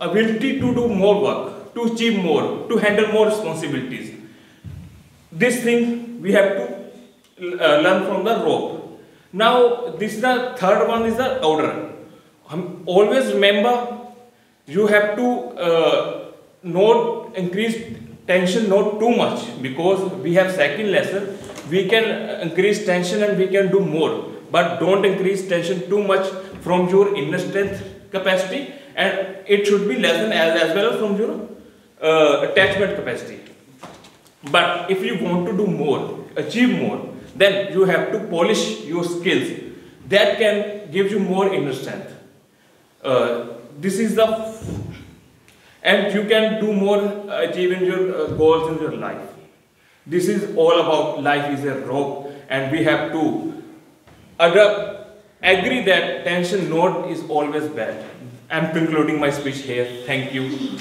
ability to do more work, to achieve more, to handle more responsibilities. This thing we have to learn from the rope. Now, this is the third one, is the order. Always remember, you have to not increase tension not too much, because we have second lesson. We can increase tension and we can do more, but don't increase tension too much from your inner strength capacity, and it should be less than as well as from your attachment capacity. But if you want to do more, achieve more, then you have to polish your skills. That can give you more inner strength. This is and you can do more achieving your goals in your life. This is all about life is a rope, and we have to agree that tension not is always bad. I'm concluding my speech here. Thank you.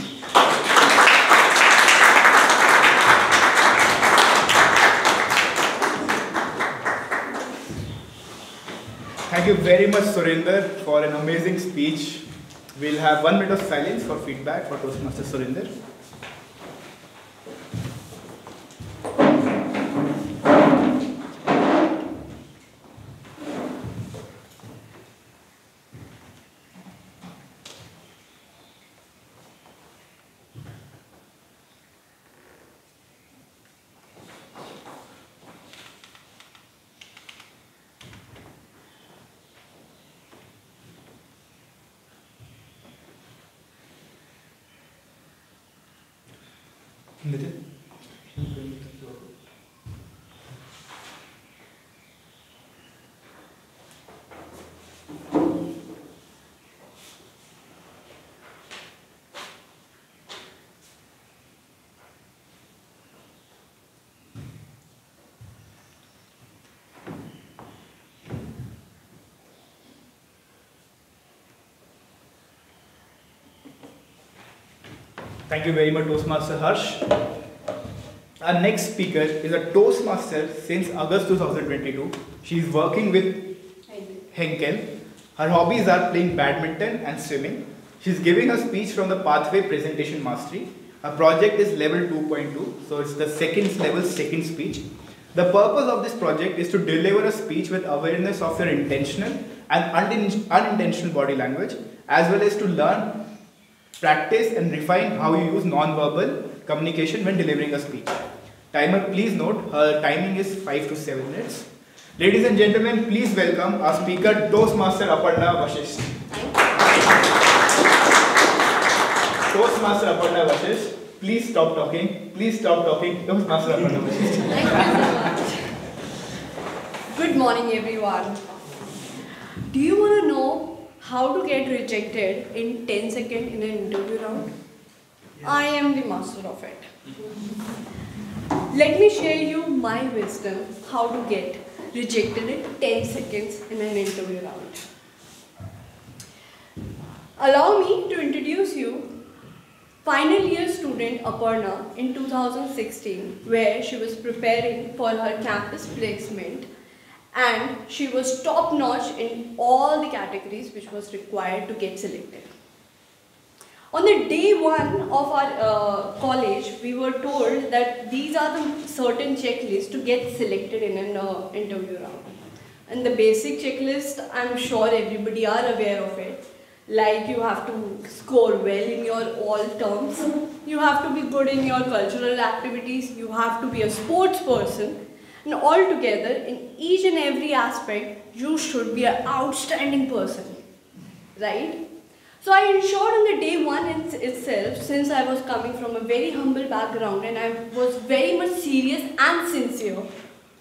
Thank you very much, Surinder, for an amazing speech. We'll have 1 minute of silence for feedback for Toastmaster Surinder. Nitin? Thank you very much, Toastmaster Harsh. Our next speaker is a Toastmaster since August 2022. She is working with Henkel. Her hobbies are playing badminton and swimming. She is giving a speech from the Pathway Presentation Mastery. Her project is level 2.2, so it's the second level, second speech. The purpose of this project is to deliver a speech with awareness of your intentional and unintentional body language, as well as to learn, practice and refine how you use non-verbal communication when delivering a speech. Timer, please note, her timing is 5 to 7 minutes. Ladies and gentlemen, please welcome our speaker, Toastmaster Aparna Vashist. Toastmaster Aparna Vashist, please stop talking. Please stop talking. Toastmaster Aparna Vashist. Thank you so much. Good morning, everyone. Do you want to know how to get rejected in 10 seconds in an interview round? I am the master of it. Let me share you my wisdom how to get rejected in 10 seconds in an interview round. Allow me to introduce you final year student Aparna in 2016, where she was preparing for her campus placement, and she was top notch in all the categories which was required to get selected. On the day one of our college, we were told that these are the certain checklists to get selected in an interview round. And the basic checklist, I'm sure everybody are aware of it. Like, you have to score well in your all terms, you have to be good in your cultural activities, you have to be a sports person, and altogether in each and every aspect you should be an outstanding person, right? So I ensured on the day one itself, since I was coming from a very humble background and I was very much serious and sincere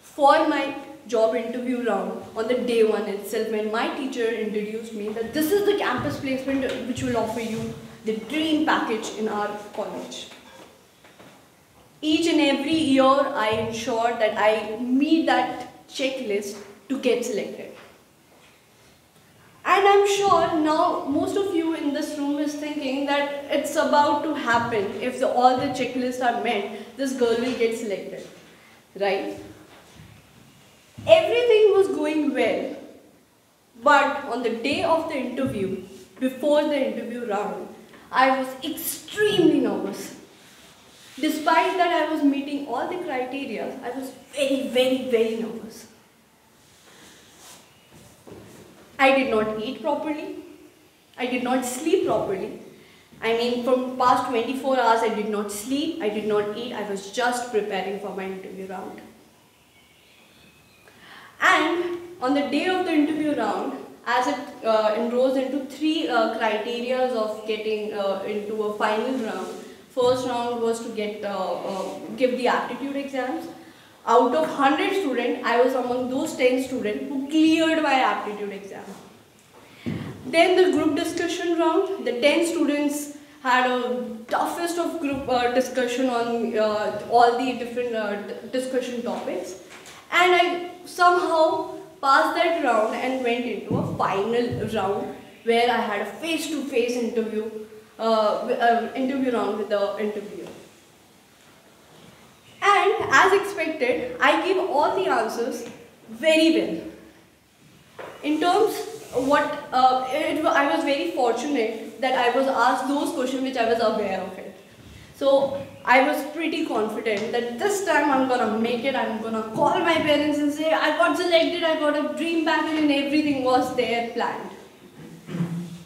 for my job interview round on the day one itself, when my teacher introduced me that this is the campus placement which will offer you the dream package in our college. Each and every year I ensured that I meet that checklist to get selected. And I'm sure now most of you in this room is thinking that it's about to happen. If all the checklists are met, this girl will get selected, right? Everything was going well, but on the day of the interview, before the interview round, I was extremely nervous. Despite that I was meeting all the criteria, I was very, very, very nervous. I did not eat properly. I did not sleep properly. I mean, from past 24 hours, I did not sleep, I did not eat, I was just preparing for my interview round. And on the day of the interview round, as it enrolls into 3 criteria of getting into a final round. First round was to give the aptitude exams. Out of 100 students, I was among those 10 students who cleared my aptitude exam. Then the group discussion round, the 10 students had a toughest of group discussion on all the different discussion topics. And I somehow passed that round and went into a final round where I had a face-to-face interview round with the interviewer. And as expected, I gave all the answers very well. In terms of I was very fortunate that I was asked those questions which I was aware of it. So I was pretty confident that this time I'm gonna make it. I'm gonna call my parents and say I got selected, I got a dream package, and everything was there planned.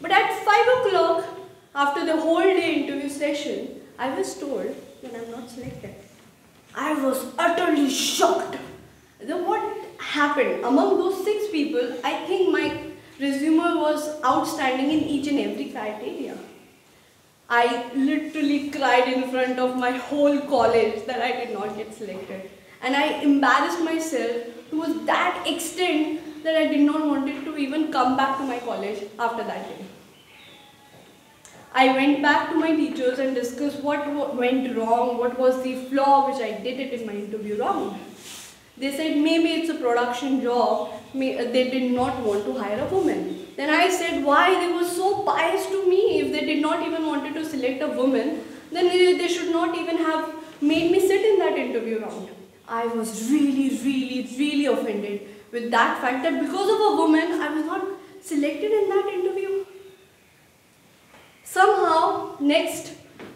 But at 5 o'clock, after the whole day interview session, I was told that I'm not selected. I was utterly shocked. Then what happened? Among those 6 people, I think my resume was outstanding in each and every criteria. I literally cried in front of my whole college that I did not get selected. And I embarrassed myself to that extent that I did not want to even come back to my college after that day. I went back to my teachers and discussed what went wrong, what was the flaw which I did it in my interview round. They said maybe it's a production job, they did not want to hire a woman. Then I said why they were so biased to me. If they did not even wanted to select a woman, then they should not even have made me sit in that interview round. I was really, really, really offended with that fact that because of a woman, I was not selected in that interview. Somehow, next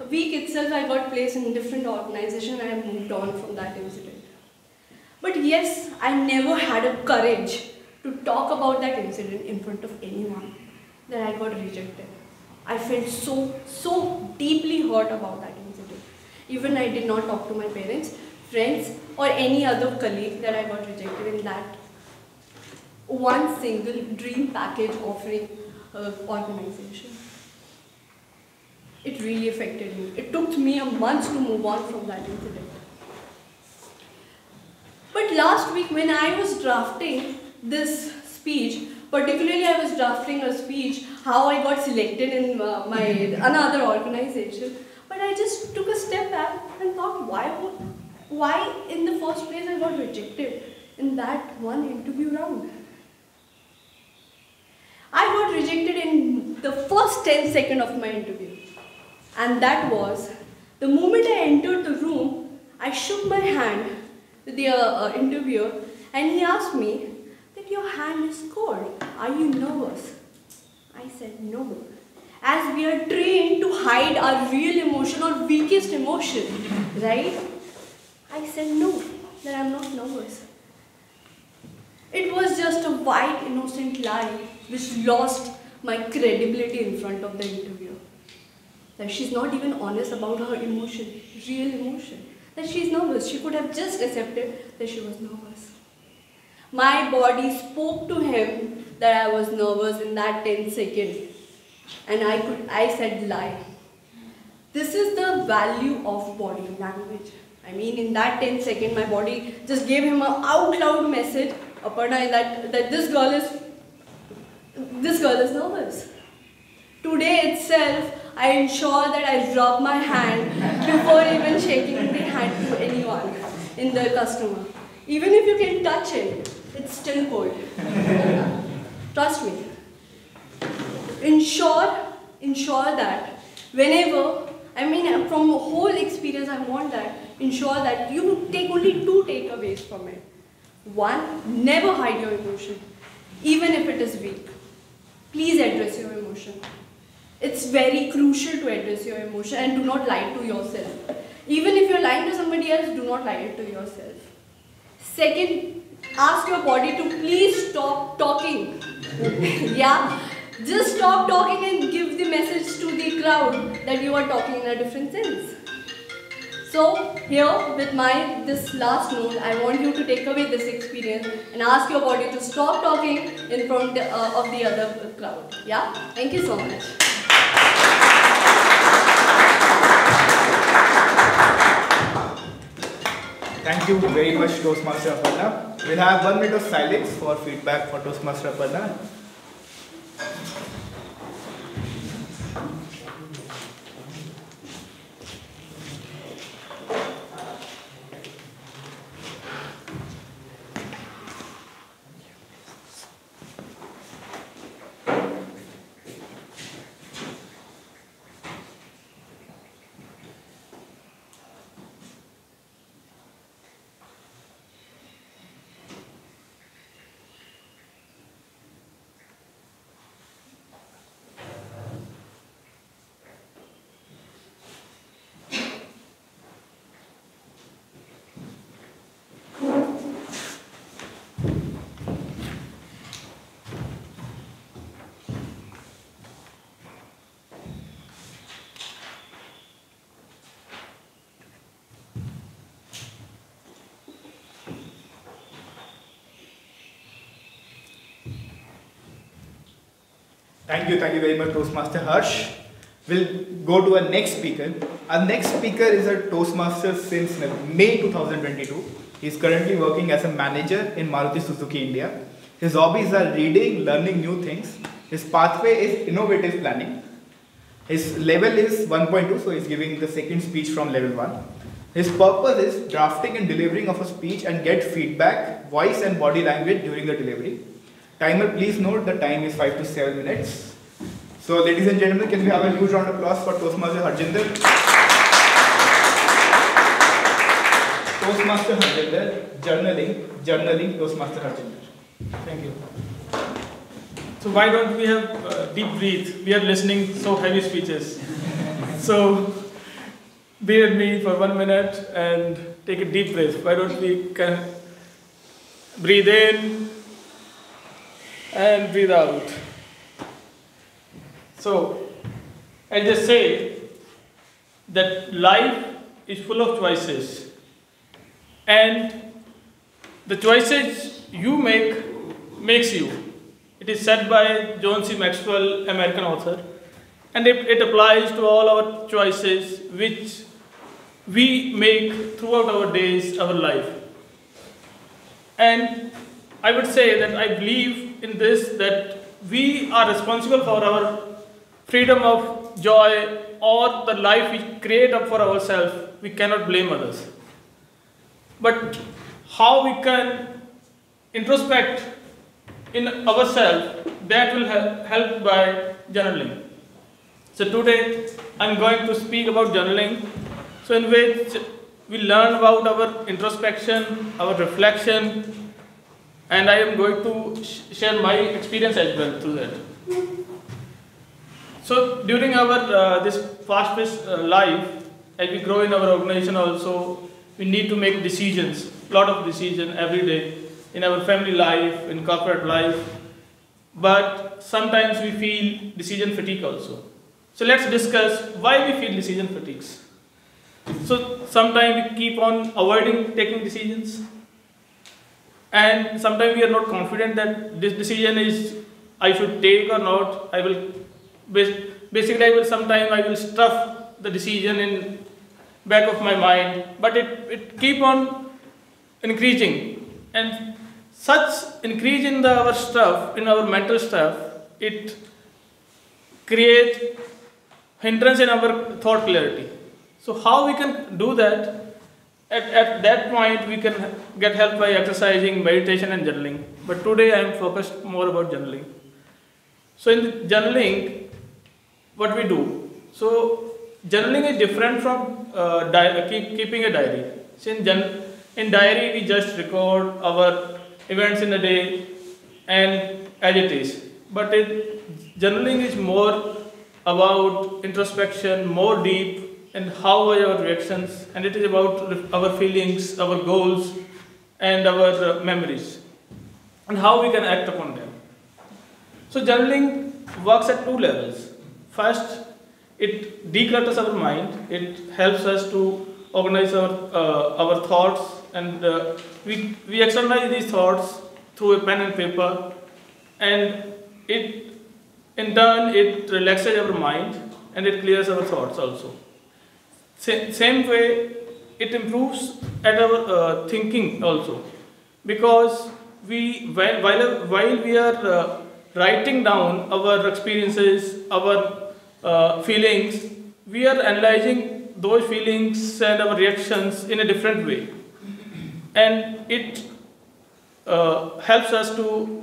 week itself, I got placed in a different organization and I moved on from that incident. But yes, I never had a courage to talk about that incident in front of anyone, that I got rejected. I felt so deeply hurt about that incident. Even I did not talk to my parents, friends, or any other colleague that I got rejected in that one single dream package offering organization. It really affected me. It took me a month to move on from that incident. But last week when I was drafting this speech, particularly I was drafting a speech how I got selected in another organization, but I just took a step back and thought, why in the first place I got rejected in that one interview round? I got rejected in the first 10 seconds of my interview. And that was, the moment I entered the room, I shook my hand with the interviewer and he asked me that your hand is cold. Are you nervous? I said no. As we are trained to hide our real emotion or weakest emotion, right? I said no, that I'm not nervous. It was just a white, innocent lie which lost my credibility in front of the interviewer. That she's not even honest about her emotion, real emotion. That she's nervous. She could have just accepted that she was nervous. My body spoke to him that I was nervous in that 10 seconds. And I said lie. This is the value of body language. I mean, in that 10 seconds, my body just gave him an out loud message, Aparna, that this girl is nervous. Today itself, I ensure that I rub my hand before even shaking the hand to anyone in the customer. Even if you can touch it, it's still cold. Trust me. Ensure that whenever, from a whole experience, I want that, ensure that you take only 2 takeaways from it. 1, never hide your emotion, even if it is weak. Please address your emotion. It's very crucial to address your emotion and do not lie to yourself. Even if you're lying to somebody else, do not lie it to yourself. Second, ask your body to please stop talking. Yeah, just stop talking and give the message to the crowd that you are talking in a different sense. So here with this last note, I want you to take away this experience and ask your body to stop talking in front of the other crowd. Yeah, thank you so much. Thank you very much, Toastmaster Aparna. We'll have 1 minute of silence for feedback for Toastmaster Aparna. Thank you very much, Toastmaster Harsh. We'll go to our next speaker. Our next speaker is a Toastmaster since May 2022. He's currently working as a manager in Maruti Suzuki India. His hobbies are reading, learning new things. His pathway is innovative planning. His level is 1.2, so he's giving the second speech from level 1. His purpose is drafting and delivering of a speech and get feedback, voice and body language during the delivery. Timer, please note the time is 5 to 7 minutes. So ladies and gentlemen, can we have a huge round of applause for Toastmaster Harjinder? Toastmaster Harjinder, journaling Toastmaster Harjinder. Thank you. So why don't we have deep breathe? We are listening so heavy speeches. So be with me for 1 minute and take a deep breath. Why don't we breathe in and breathe out. So, I'll just say that life is full of choices, and the choices you make makes you. It is said by John C. Maxwell, American author, and it applies to all our choices which we make throughout our days, our life. And I would say that I believe in this, that we are responsible for our freedom of joy or the life we create up for ourselves. We cannot blame others. But how we can introspect in ourselves, that will help by journaling. So today I'm going to speak about journaling, so in which we learn about our introspection, our reflection, and I am going to share my experience as well through that. So during our this fast-paced life, as we grow in our organization also, we need to make decisions, lot of decisions every day in our family life, in corporate life, but sometimes we feel decision fatigue also. So let's discuss why we feel decision fatigues. So sometimes we keep on avoiding taking decisions, and sometimes we are not confident that this decision is I should take or not. I will basically sometimes I will stuff the decision in back of my mind, but it keep on increasing, and such increase in our stuff, in our mental stuff, it creates hindrance in our thought clarity. So how we can do that? At that point we can get help by exercising, meditation and journaling. But today I am focused more about journaling. So in journaling, what we do? So journaling is different from keeping a diary. So in diary we just record our events in a day and as it is. But journaling is more about introspection, more deep, and how are our reactions, and it is about our feelings, our goals, and our memories, and how we can act upon them. So journaling works at two levels. First, it declutters our mind. It helps us to organize our thoughts, and we externalize these thoughts through a pen and paper, and in turn it relaxes our mind and it clears our thoughts also. Same way, it improves at our thinking also, because while we are writing down our experiences, our feelings, we are analyzing those feelings and our reactions in a different way, and it helps us to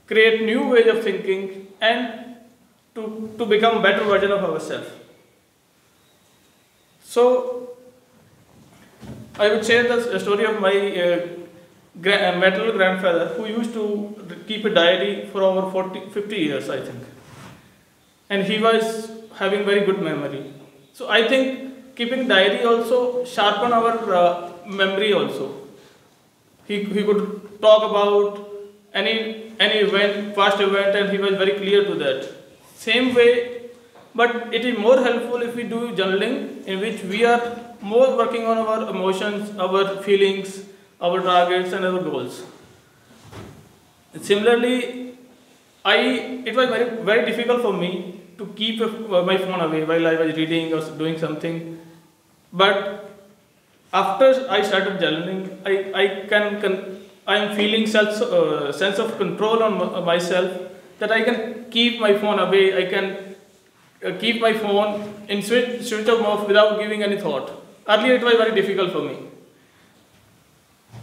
create new ways of thinking and to become a better version of ourselves. So I would share the story of my maternal grandfather, who used to keep a diary for over 50 years, I think. And he was having very good memory. So I think keeping diary also sharpen our memory also. He could talk about any event, past event, and he was very clear to that. Same way, but it is more helpful if we do journaling, in which we are more working on our emotions, our feelings, our targets and our goals. Similarly, it was very difficult for me to keep my phone away while I was reading or doing something. But after I started journaling, I am feeling sense of control on myself, that I can keep my phone away. I can keep my phone in switch off without giving any thought. Earlier it was very difficult for me.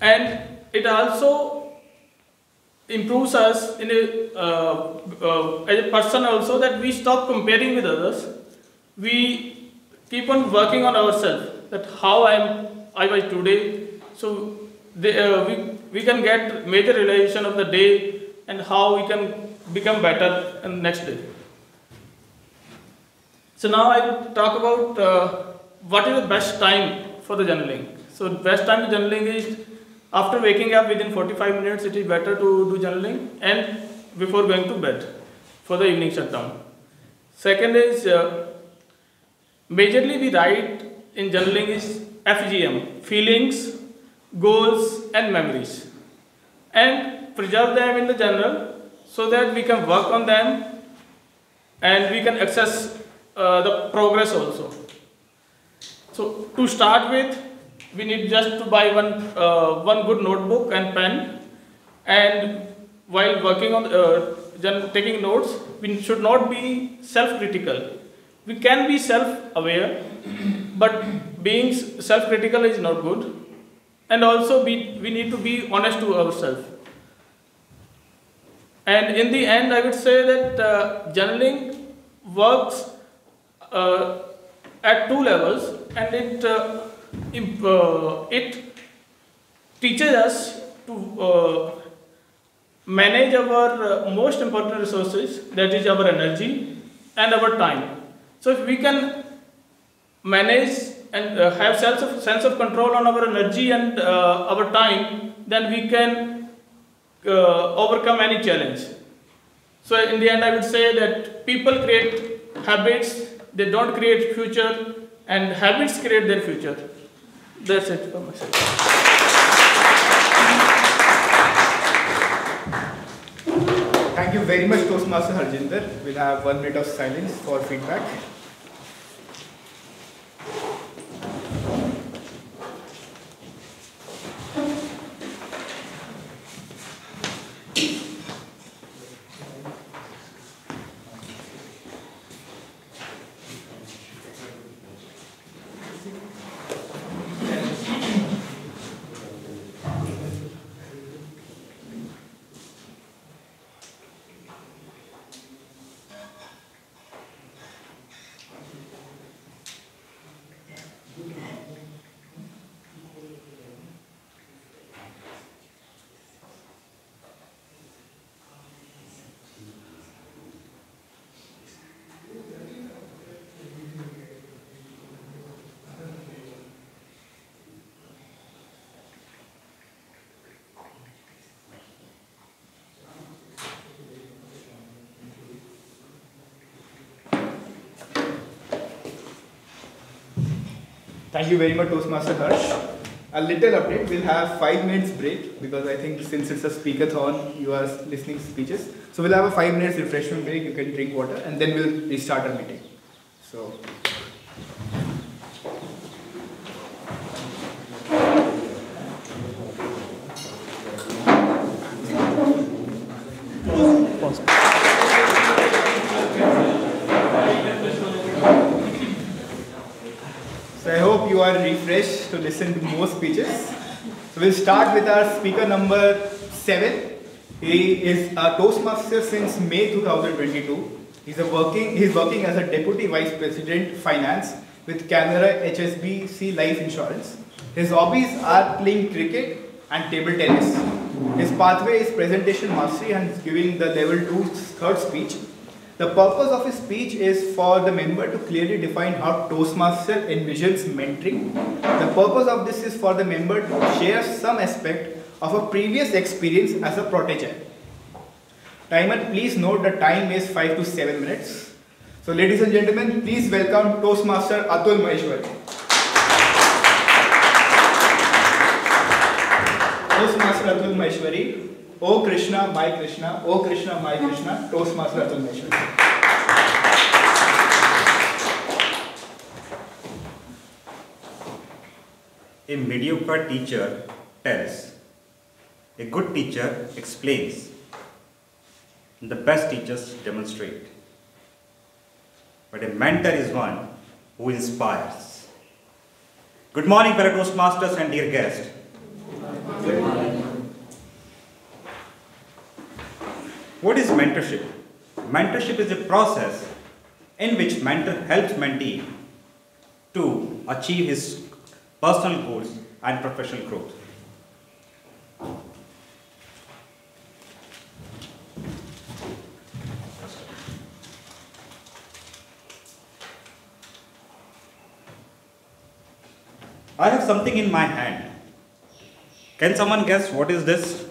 And it also improves us in as a person also, that we stop comparing with others. We keep on working on ourselves, that how I was today. So we can get major realization of the day and how we can become better in the next day. So now I will talk about what is the best time for the journaling. So best time for journaling is After waking up within 45 minutes, it is better to do journaling, and before going to bed for the evening shutdown. Second is, majorly we write in journaling is FGM, feelings, goals and memories, and preserve them in the journal so that we can work on them and we can access the progress also. So to start with, we need just to buy one good notebook and pen, and while working on taking notes, we should not be self-critical. We can be self-aware, but being self-critical is not good. And also we need to be honest to ourselves. And in the end, I would say that journaling works at two levels, and it teaches us to manage our most important resources, that is our energy and our time. So if we can manage and have sense of control on our energy and our time, then we can overcome any challenge. So in the end, I would say that people create habits, they don't create future, and habits create their future. That's it for myself. Thank you very much, Toastmaster Harjinder. We'll have 1 minute of silence for feedback. Thank you very much, Toastmaster Harsh. A little update, we'll have 5 minutes break because I think since it's a Speak-A-Thon, you are listening to speeches. So we'll have a 5 minutes refreshment break, you can drink water, and then we'll restart our meeting. So. So I hope you are refreshed to listen to more speeches. So we'll start with our speaker number 7. He is a Toastmaster since May 2022. He's working as a Deputy Vice President Finance with Canara HSBC Life Insurance. His hobbies are playing cricket and table tennis. His pathway is presentation mastery and is giving the level 2 third speech. The purpose of his speech is for the member to clearly define how Toastmaster envisions mentoring. The purpose of this is for the member to share some aspect of a previous experience as a protege. Timer, please note the time is 5 to 7 minutes. So ladies and gentlemen, please welcome Toastmaster Atul Maheshwari. Toastmaster Atul Maheshwari. O Krishna, my Krishna, O Krishna, my Krishna, Toastmaster Atul Maheshwari. A mediocre teacher tells. A good teacher explains. The best teachers demonstrate. But a mentor is one who inspires. Good morning, fellow Toastmasters and dear guests. Good morning. What is mentorship? Mentorship is a process in which mentor helps mentee to achieve his personal goals and professional growth. I have something in my hand. Can someone guess what is this?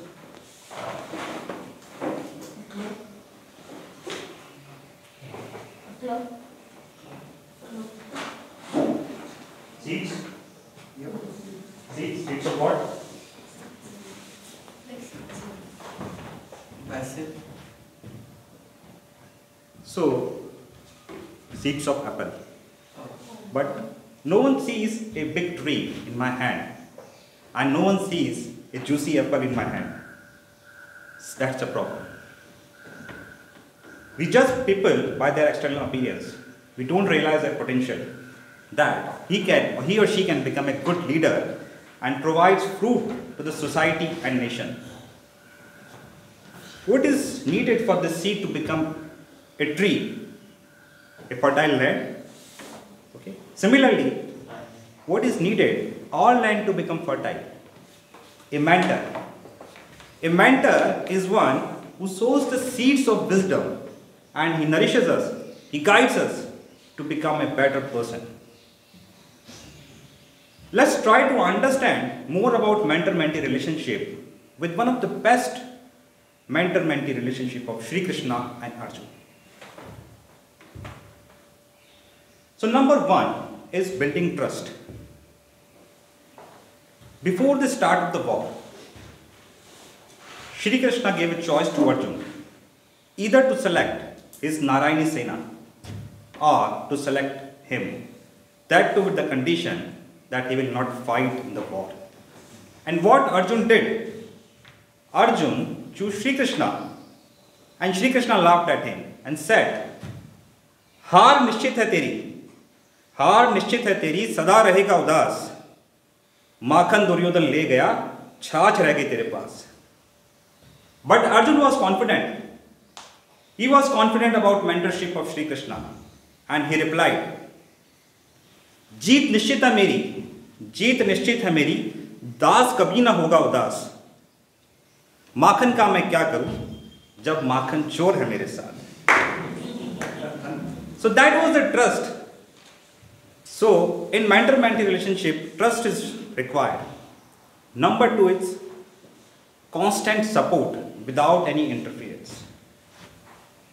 Seeds? Seeds of what? Passive. So, seeds of apple. But no one sees a big tree in my hand, and no one sees a juicy apple in my hand. That's the problem. We judge people by their external appearance. We don't realize their potential, that he or she can become a good leader and provides fruit to the society and nation. What is needed for the seed to become a tree? A fertile land. Okay. Similarly, what is needed? All land to become fertile. A mentor. A mentor is one who sows the seeds of wisdom, and he nourishes us, he guides us to become a better person. Let's try to understand more about mentor-mentee relationship with one of the best mentor-mentee relationship of Sri Krishna and Arjun. So number one is building trust. Before the start of the war, Shri Krishna gave a choice to Arjun, either to select his Narayani Sena or to select him, that too with the condition that he will not fight in the war. And what Arjun did? Arjun chose Shri Krishna, and Shri Krishna laughed at him and said, हार निश्चित है तेरी, सदा रहेगा उदास, माखन दुर्योधन ले गया, छाछ रह गई तेरे पास. But Arjun was confident. He was confident about mentorship of Sri Krishna, and he replied, जीत निश्चित है मेरी, दास कभी ना होगा उदास. माखन का मैं क्या करूं जब माखन चोर है मेरे साथ. So that was the trust. So in mentor-mentee relationship, trust is required. Number two is constant support without any interference.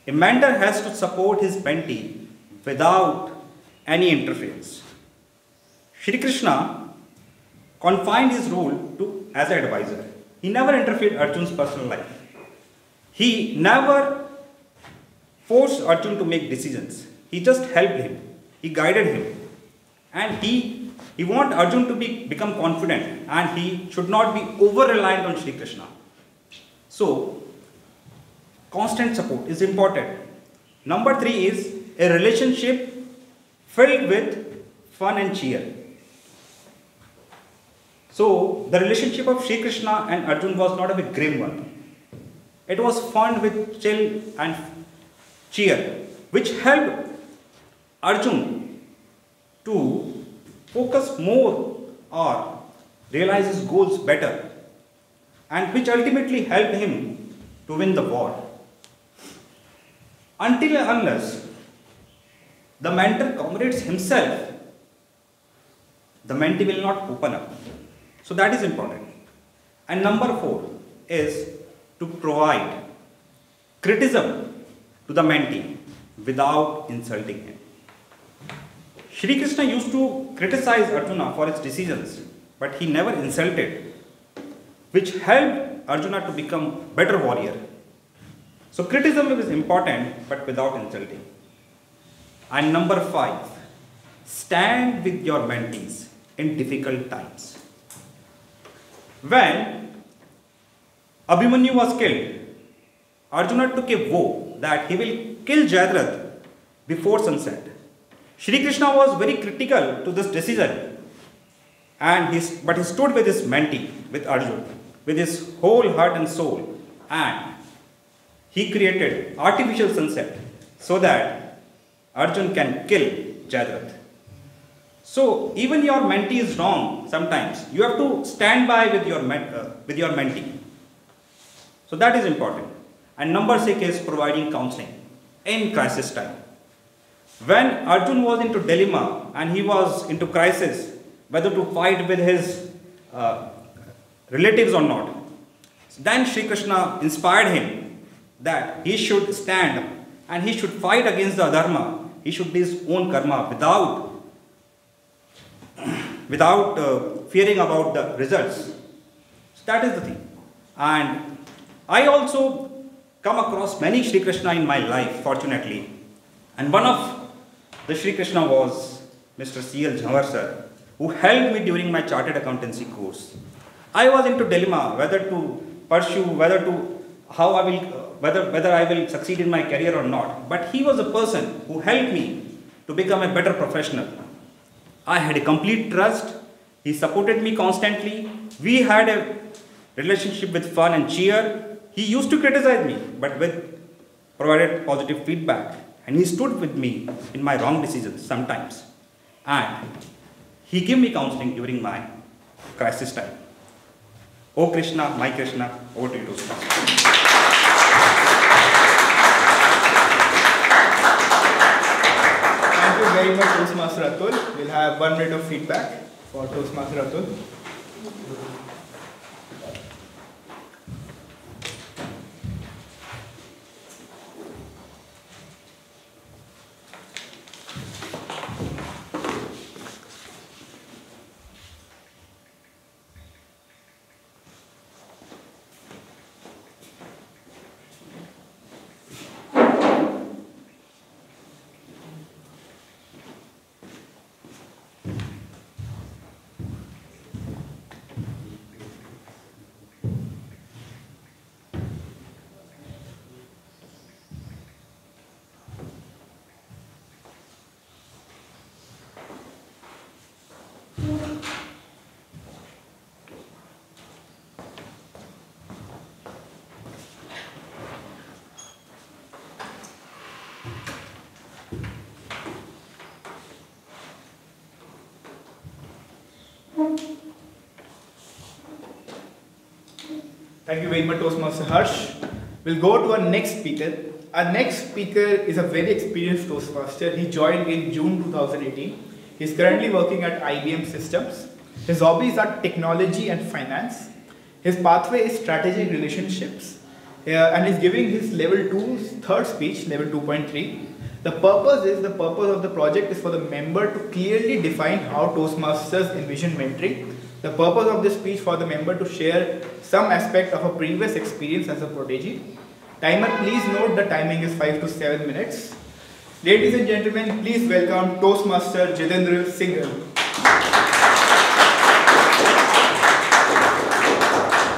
A mentor has to support his mentee without any interference. Shri Krishna confined his role to as an advisor. He never interfered in Arjun's personal life. He never forced Arjun to make decisions. He just helped him. He guided him. And he wanted Arjun to become confident, and he should not be over-reliant on Shri Krishna. So, constant support is important. Number three is a relationship filled with fun and cheer. So, the relationship of Shri Krishna and Arjun was not a grim one. It was fun with chill and cheer, which helped Arjun to focus more or realize his goals better, and which ultimately helped him to win the war. Until and unless the mentor accommodates himself, the mentee will not open up. So that is important. And number four is to provide criticism to the mentee without insulting him. Shri Krishna used to criticize Arjuna for his decisions, but he never insulted, which helped Arjuna to become a better warrior. So criticism is important, but without insulting. And number five, stand with your mentees in difficult times. When Abhimanyu was killed, Arjuna took a vow that he will kill Jayadratha before sunset. Shri Krishna was very critical to this decision, but he stood with his mentee, with Arjuna, with his whole heart and soul, and he created artificial sunset so that Arjuna can kill Jayadratha. So even your mentee is wrong sometimes, you have to stand by with your mentee. So that is important. And number six is providing counseling in crisis time. When Arjun was into dilemma and he was into crisis, whether to fight with his relatives or not. Then Sri Krishna inspired him that he should stand and he should fight against the adharma. He should do his own karma without fearing about the results. So that is the thing. And I also come across many Sri Krishna in my life, fortunately. And one of the Sri Krishna was Mr. C.L. Jhanwar sir, who helped me during my chartered accountancy course. I was into dilemma whether to pursue, whether I will succeed in my career or not. But he was a person who helped me to become a better professional. I had a complete trust. He supported me constantly. We had a relationship with fun and cheer. He used to criticize me, but provided positive feedback. And he stood with me in my wrong decisions sometimes. And he gave me counseling during my crisis time. Oh Krishna, my Krishna, over to you, Toastmaster. Thank you very much, Toastmaster Atul. We'll have 1 minute of feedback for Toastmaster Atul. Thank you very much, Toastmaster Harsh. We'll go to our next speaker. Our next speaker is a very experienced Toastmaster. He joined in June 2018. He's currently working at IBM Systems. His hobbies are technology and finance. His pathway is strategic relationships. And he's giving his level 2 third speech, level 2.3. The purpose of the project is for the member to clearly define how Toastmasters envision mentoring. The purpose of this speech for the member to share some aspect of a previous experience as a protege. Timer, please note the timing is 5 to 7 minutes. Ladies and gentlemen, please welcome Toastmaster Jitendra Singhal.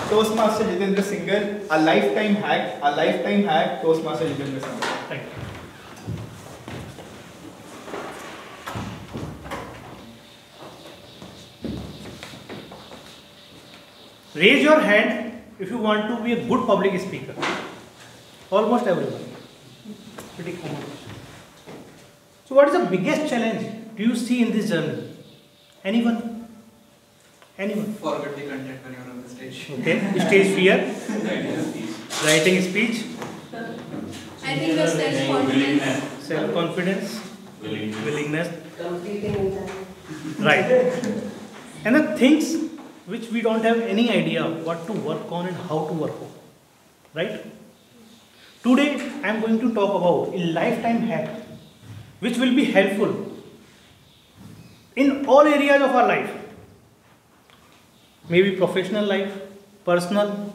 Toastmaster Jitendra Singhal, a lifetime hack, Toastmaster Jitendra Singhal. Thank you. Raise your hand if you want to be a good public speaker. Almost everyone. Pretty common. So what is the biggest challenge do you see in this journey? Anyone? Anyone? Forget the content when you're on the stage. Okay. Stage fear. Writing speech. I think the self-confidence. Self-confidence. Willingness. Right. And the things which we don't have any idea what to work on and how to work on. Right? Today I am going to talk about a lifetime hack which will be helpful in all areas of our life. Maybe professional life, personal,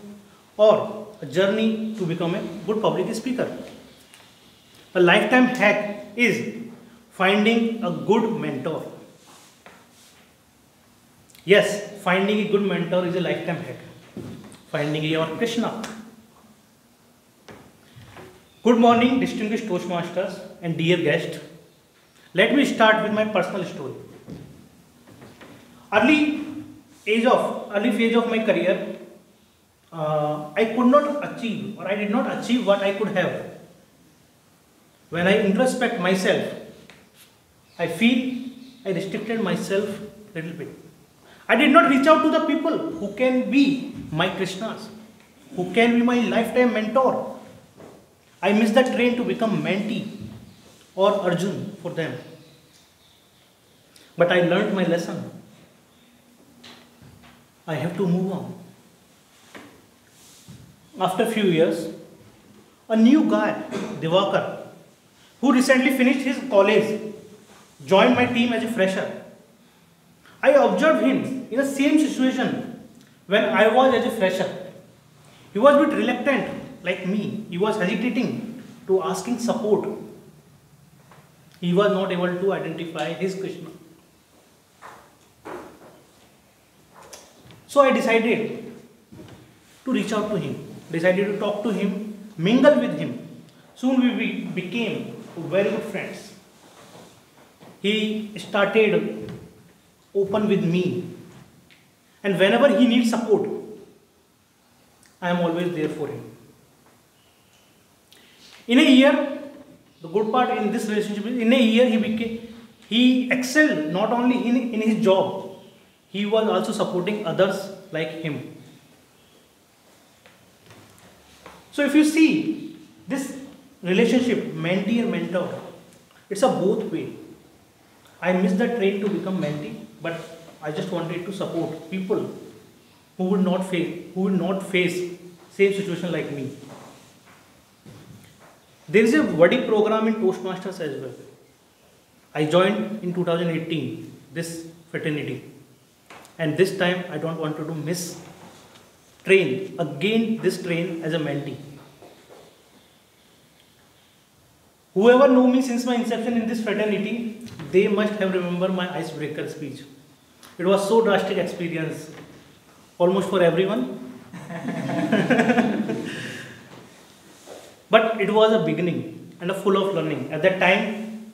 or a journey to become a good public speaker. A lifetime hack is finding a good mentor. Yes, finding a good mentor is a lifetime hack. Finding your Krishna. Good morning, distinguished Toastmasters and dear guests. Let me start with my personal story. Early phase of my career, I could not achieve, or I did not achieve what I could have. When I introspect myself, I feel I restricted myself a little bit. I did not reach out to the people who can be my Krishnas, who can be my lifetime mentor. I missed the train to become mentee or Arjun for them. But I learned my lesson. I have to move on. after a few years, a new guy, Divakar, who recently finished his college, joined my team as a fresher. I observed him in the same situation when I was as a fresher. He was a bit reluctant, like me. He was hesitating to asking support. He was not able to identify his Krishna. So I decided to reach out to him, decided to talk to him, mingle with him. Soon we became very good friends. He started open with me, and whenever he needs support, I am always there for him. In a year, the good part in this relationship is, in a year he excelled not only in his job, he was also supporting others like him. So if you see this relationship, mentee and mentor, it's a both way. I missed the train to become mentee, but I just wanted to support people who would not face same situation like me. There is a buddy program in Toastmasters as well. I joined in 2018 this fraternity, and this time I don't want to miss this train as a mentee. Whoever know me since my inception in this fraternity, they must have remembered my icebreaker speech. It was so drastic experience, almost for everyone. But it was a beginning and a full of learning. At that time,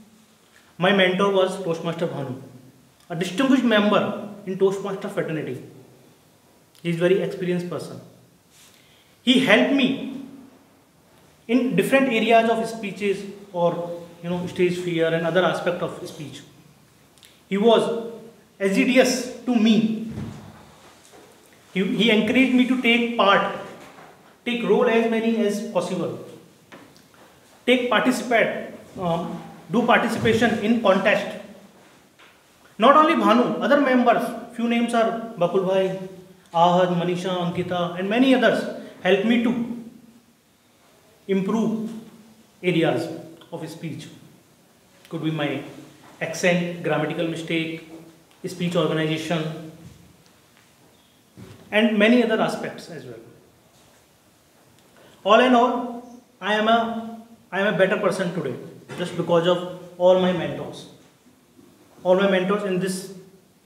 my mentor was Toastmaster Bhanu, a distinguished member in Toastmaster fraternity. He is a very experienced person. He helped me in different areas of speeches or stage fear and other aspect of speech. He was assiduous to me. He encouraged me to take role as many as possible. Do participation in contest. Not only Bhanu, other members, few names are Bakul Bhai, Ahad, Manisha, Ankita, and many others helped me to improve areas of speech. Could be my accent, grammatical mistake, speech organization, and many other aspects as well. All in all, I am a better person today just because of all my mentors. All my mentors in this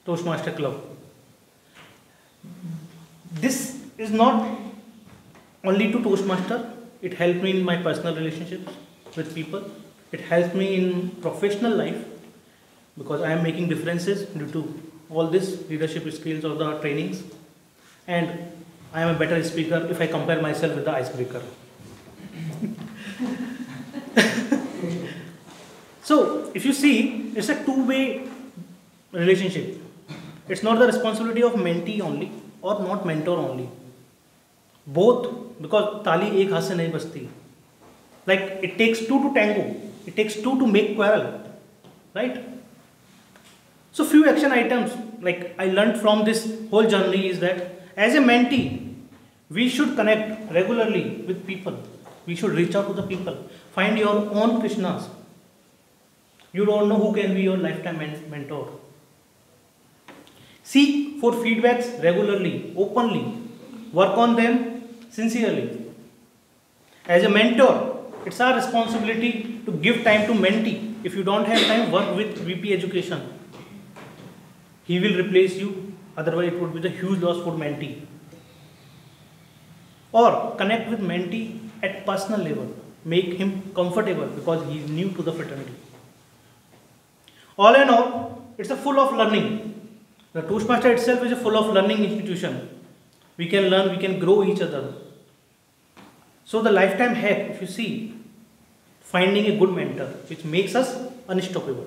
Toastmaster club. This is not only to Toastmaster, it helped me in my personal relationships with people. It helps me in professional life because I am making differences due to all this leadership skills or the trainings. And I am a better speaker if I compare myself with the icebreaker. So, if you see, it's a two-way relationship. It's not the responsibility of mentee only or not mentor only. Both, because tali ek haath se nahi bajti. Like it takes two to tango. It takes two to make quarrel. Right? So few action items like I learned from this whole journey is that as a mentee, we should connect regularly with people. We should reach out to the people. Find your own Krishnas. You don't know who can be your lifetime mentor. Seek for feedbacks regularly, openly. Work on them sincerely. As a mentor, it's our responsibility to give time to mentee. If you don't have time, work with VP Education. He will replace you, otherwise it would be the huge loss for mentee. Or connect with mentee at personal level. Make him comfortable because he is new to the fraternity. All in all, it's a full of learning. The Toastmaster itself is a full of learning institution. We can learn, we can grow each other. So the lifetime hack, if you see, finding a good mentor, which makes us unstoppable.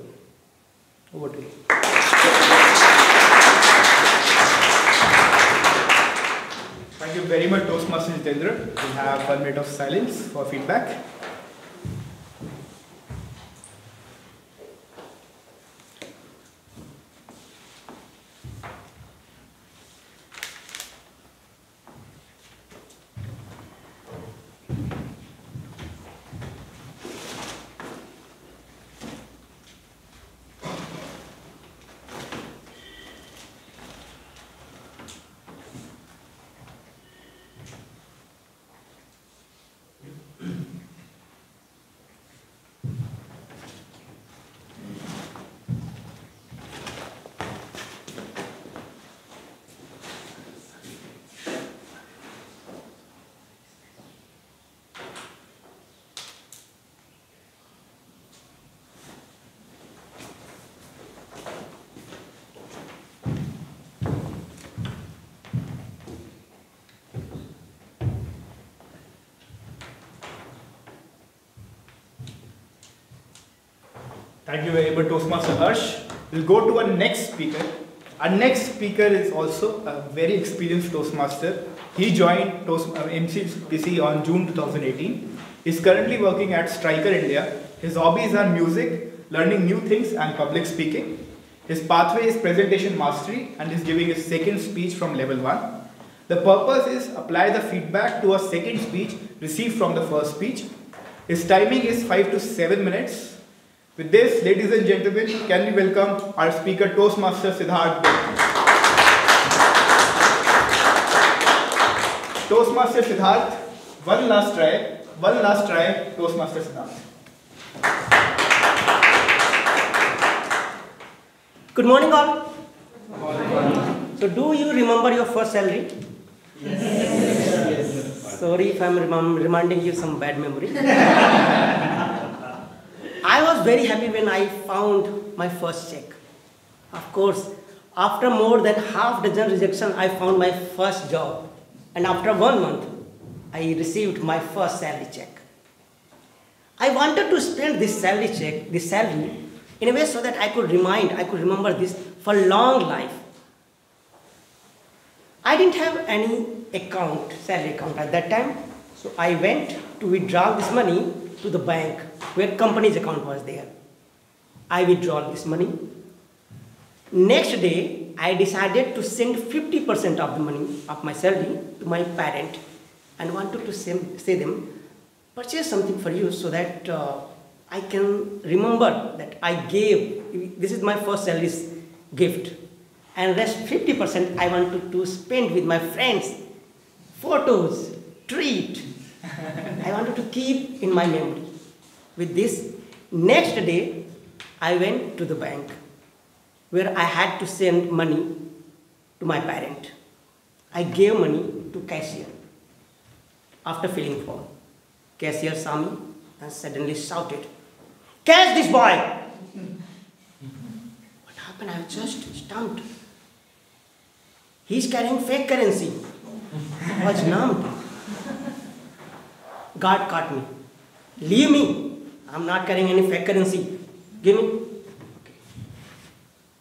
Over to you. Thank you very much, Toastmaster Jitendra. We have 1 minute of silence for feedback. Thank you very much, Toastmaster Harsh. We'll go to our next speaker. Our next speaker is also a very experienced Toastmaster. He joined MCPC on June 2018. He's currently working at Striker India. His hobbies are music, learning new things and public speaking. His pathway is presentation mastery and is giving his second speech from level 1. The purpose is apply the feedback to a second speech received from the first speech. His timing is 5 to 7 minutes. With this, ladies and gentlemen, can we welcome our speaker, Toastmaster Siddharth. Toastmaster Siddharth, one last try, Toastmaster Siddharth. Good morning all. Good morning. So do you remember your first salary? Yes. Sorry if I'm reminding you some bad memory. I was very happy when I found my first check. Of course, after more than half dozen rejections, I found my first job. And after 1 month, I received my first salary check. I wanted to spend this salary in a way so that I could remember this for long life. I didn't have any salary account at that time. So I went to withdraw this money to the bank where company's account was there. I withdraw this money. Next day, I decided to send 50% of the money of my salary to my parent and wanted to say them, purchase something for you so that I can remember that I gave, this is my first salary gift. And rest 50% I wanted to spend with my friends, photos, treat. I wanted to keep in my memory. With this, next day, I went to the bank where I had to send money to my parent. I gave money to cashier. After filling form, cashier saw me and suddenly shouted, "Catch this boy!" What happened? I was just stumped. He's carrying fake currency. I was numbed. Guard caught me. Leave me. I'm not carrying any fake currency. Give me. Okay.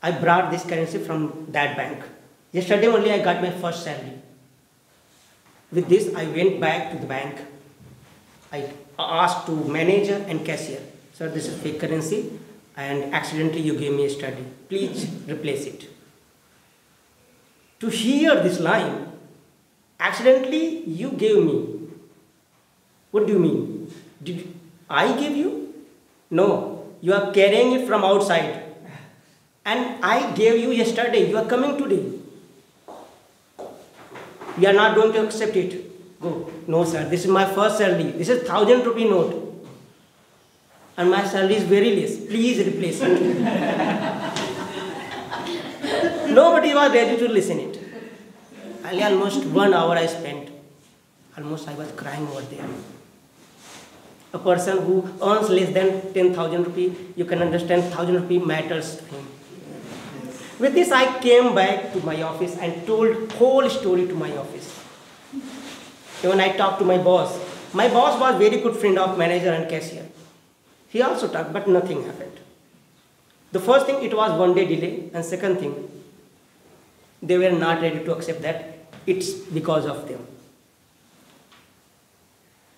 I brought this currency from that bank. Yesterday only I got my first salary. With this, I went back to the bank. I asked to manager and cashier, "Sir, this is fake currency and accidentally you gave me a study. Please replace it." To hear this line, accidentally you gave me. What do you mean? Did I give you? No, you are carrying it from outside. And I gave you yesterday, you are coming today. We are not going to accept it. Go. No sir, this is my first salary. This is 1,000 rupee note. And my salary is very less. Please replace it. Nobody was ready to listen it. Almost 1 hour I spent. Almost I was crying over there. A person who earns less than 10,000 rupees, you can understand 1,000 rupees matters to him. With this, I came back to my office and told whole story to my office. Even I talked to my boss. My boss was very good friend of manager and cashier. He also talked, but nothing happened. The first thing, it was 1 day delay, and second thing, they were not ready to accept that it's because of them.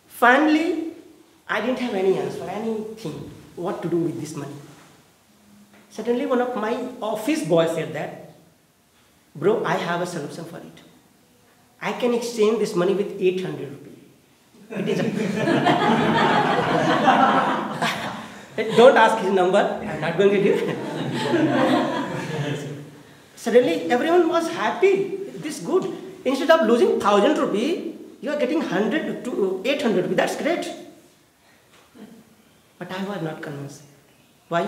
Finally, I didn't have any answer, anything, what to do with this money. Suddenly, one of my office boys said that, "Bro, I have a solution for it. I can exchange this money with 800 rupees. It is Don't ask his number, I'm not going to give it." Suddenly, everyone was happy. This is good. Instead of losing 1,000 rupees, you are getting 100 to 800 rupees. That's great. But I was not convinced. Why?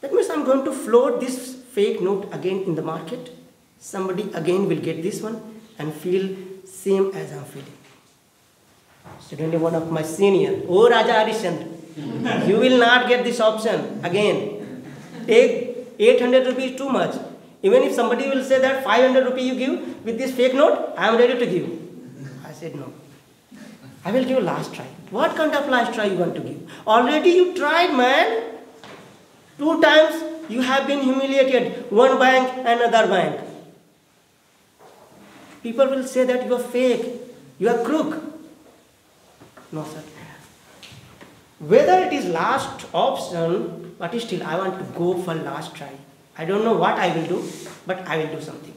That means I'm going to float this fake note again in the market. Somebody again will get this one and feel same as I'm feeling. Suddenly one of my senior, "Oh Raja Harishchandra, you will not get this option again. Take 800 rupees too much. Even if somebody will say that 500 rupees you give with this fake note, I am ready to give." I said, "No. I will give last try." "What kind of last try you want to give? Already you tried, man. 2 times you have been humiliated, one bank, another bank. People will say that you are fake, you are crook. No, sir. Whether it is last option, but still I want to go for last try. I don't know what I will do, but I will do something.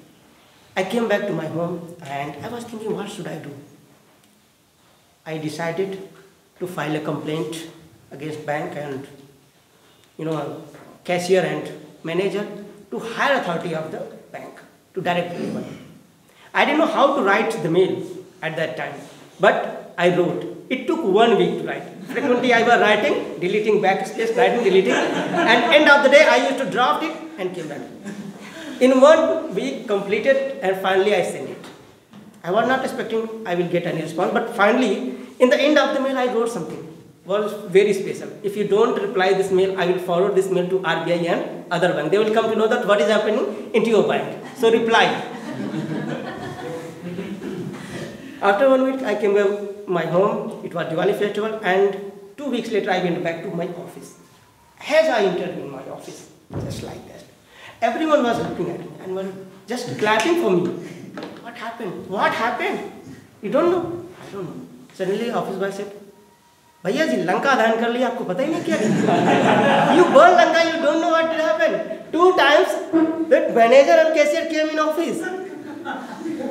I came back to my home and I was thinking, what should I do? I decided to file a complaint against bank and, cashier and manager to higher authority of the bank to direct the money. I didn't know how to write the mail at that time, but I wrote. It took 1 week to write. Frequently I was writing, deleting backspace, writing, deleting, and end of the day I used to draft it and came back. In 1 week completed and finally I sent it. I was not expecting I will get any response, but finally in the end of the mail I wrote something. Was very special. If you don't reply this mail, I will forward this mail to RBI and other bank. They will come to know that what is happening into your bank. So reply. After 1 week, I came back to my home. It was Diwali festival, and 2 weeks later, I went back to my office. As I entered in my office, just like that, everyone was looking at me and was just clapping for me. What happened? What happened? You don't know? I don't know. Suddenly, office boy said, भैया जी लंका दान कर लिया आपको पता ही नहीं क्या you burn Lanka, you don't know what will happen. 2 times that manager and cashier came in office.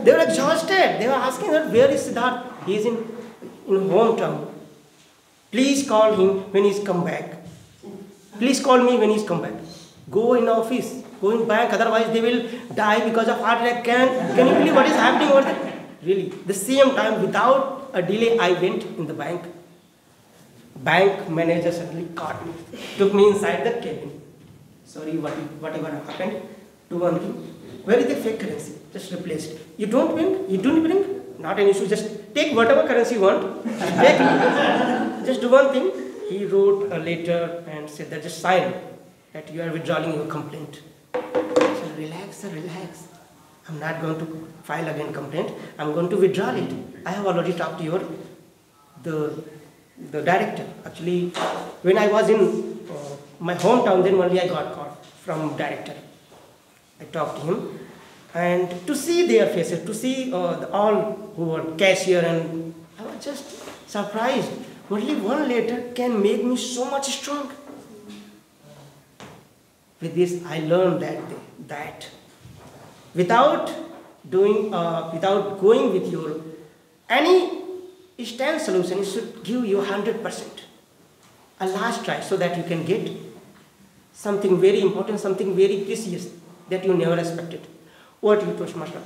They were exhausted. They were asking that where is Siddharth? He is in hometown. Please call him when he's come back. Please call me when he's come back. Go in office, go in bank, otherwise they will die because of heart attack. Can you believe what is happening over there? Really, the same time without a delay I went in the bank. Bank manager suddenly caught me, took me inside the cabin. Sorry, whatever happened, do one thing. Where is the fake currency? Just replace it. You don't bring? You don't bring? Not an issue. Just take whatever currency you want. Take. Just do one thing. He wrote a letter and said that just sign that you are withdrawing your complaint. So relax, sir, relax. I'm not going to file again complaint. I'm going to withdraw it. I have already talked to the director. Actually, when I was in my hometown, then only I got caught from director. I talked to him, and to see their faces, to see all who were cashier, and I was just surprised. Only one letter can make me so much strong. With this, I learned that without going with your any instant solution, it should give you 100%. A last try so that you can get something very important, something very precious that you never expected. Over to you, Toastmaster.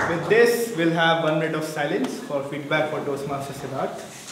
With this, we'll have 1 minute of silence for feedback for Toastmaster Siddharth.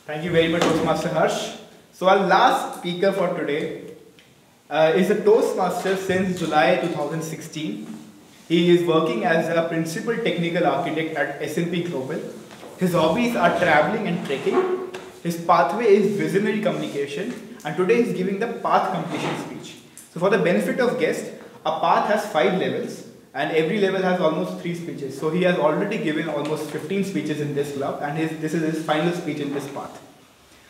Thank you very much, Toastmaster Harsh. So our last speaker for today is a Toastmaster since July 2016. He is working as a principal technical architect at S&P Global. His hobbies are traveling and trekking. His pathway is visionary communication, and today he is giving the path completion speech. So for the benefit of guests, a path has 5 levels. and every level has almost 3 speeches. So he has already given almost 15 speeches in this club, and this is his final speech in this path.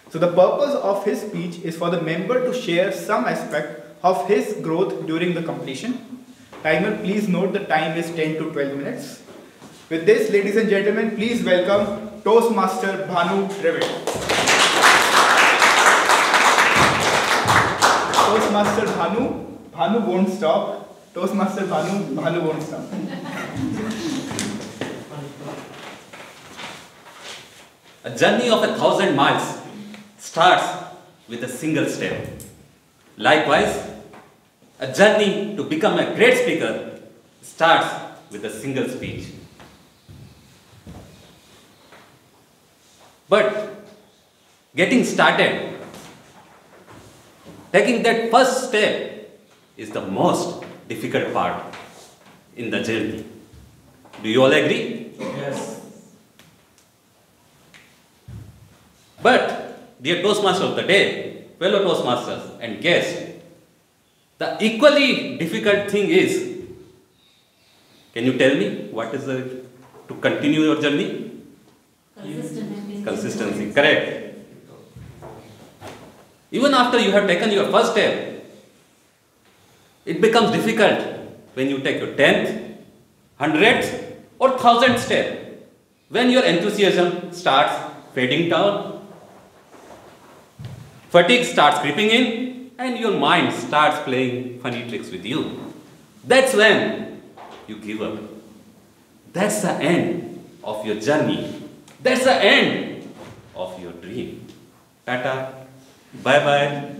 So the purpose of his speech is for the member to share some aspect of his growth during the competition. Timer, please note the time is 10 to 12 minutes. With this, ladies and gentlemen, please welcome Toastmaster Bhanu Dravid. Toastmaster Bhanu won't stop. Toastmaster Bhanu won't stop. A journey of 1,000 miles starts with a single step. Likewise, a journey to become a great speaker starts with a single speech. But getting started, taking that first step is the most difficult part in the journey. Do you all agree? Yes. But, dear Toastmaster of the day, fellow Toastmasters and guests, the equally difficult thing is, can you tell me what is to continue your journey? Consistency, correct. Even after you have taken your first step, it becomes difficult when you take your 10th, 100th or 1000th step, when your enthusiasm starts fading down, fatigue starts creeping in, and your mind starts playing funny tricks with you. That's when you give up. That's the end of your journey. That's the end of your dream. Tata, bye-bye.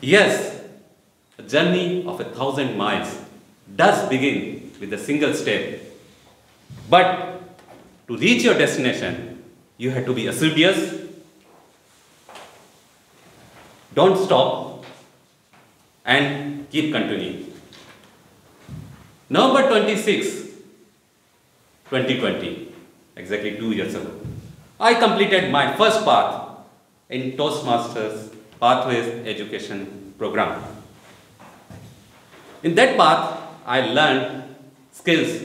Yes, a journey of 1,000 miles does begin with a single step. But to reach your destination, you have to be assiduous. Don't stop and keep continuing. November 26, 2020, exactly 2 years ago, I completed my first path in Toastmasters Pathways Education Program. In that path, I learned skills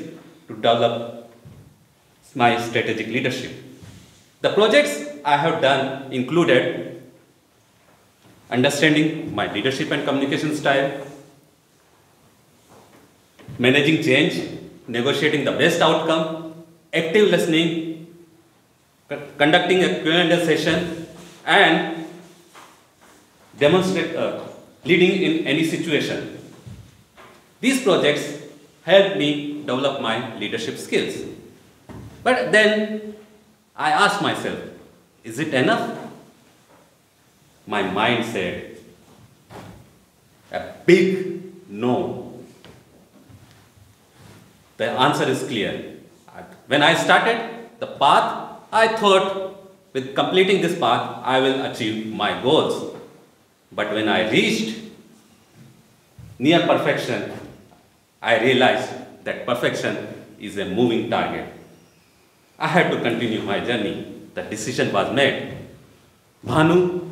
to develop my strategic leadership. The projects I have done included understanding my leadership and communication style, managing change, negotiating the best outcome, active listening, conducting a Q&A session, and leading in any situation. These projects helped me develop my leadership skills. But then I asked myself, is it enough? My mind said a big no. The answer is clear. When I started the path, I thought with completing this path, I will achieve my goals. But when I reached near perfection, I realized that perfection is a moving target. I had to continue my journey. The decision was made. Bhanu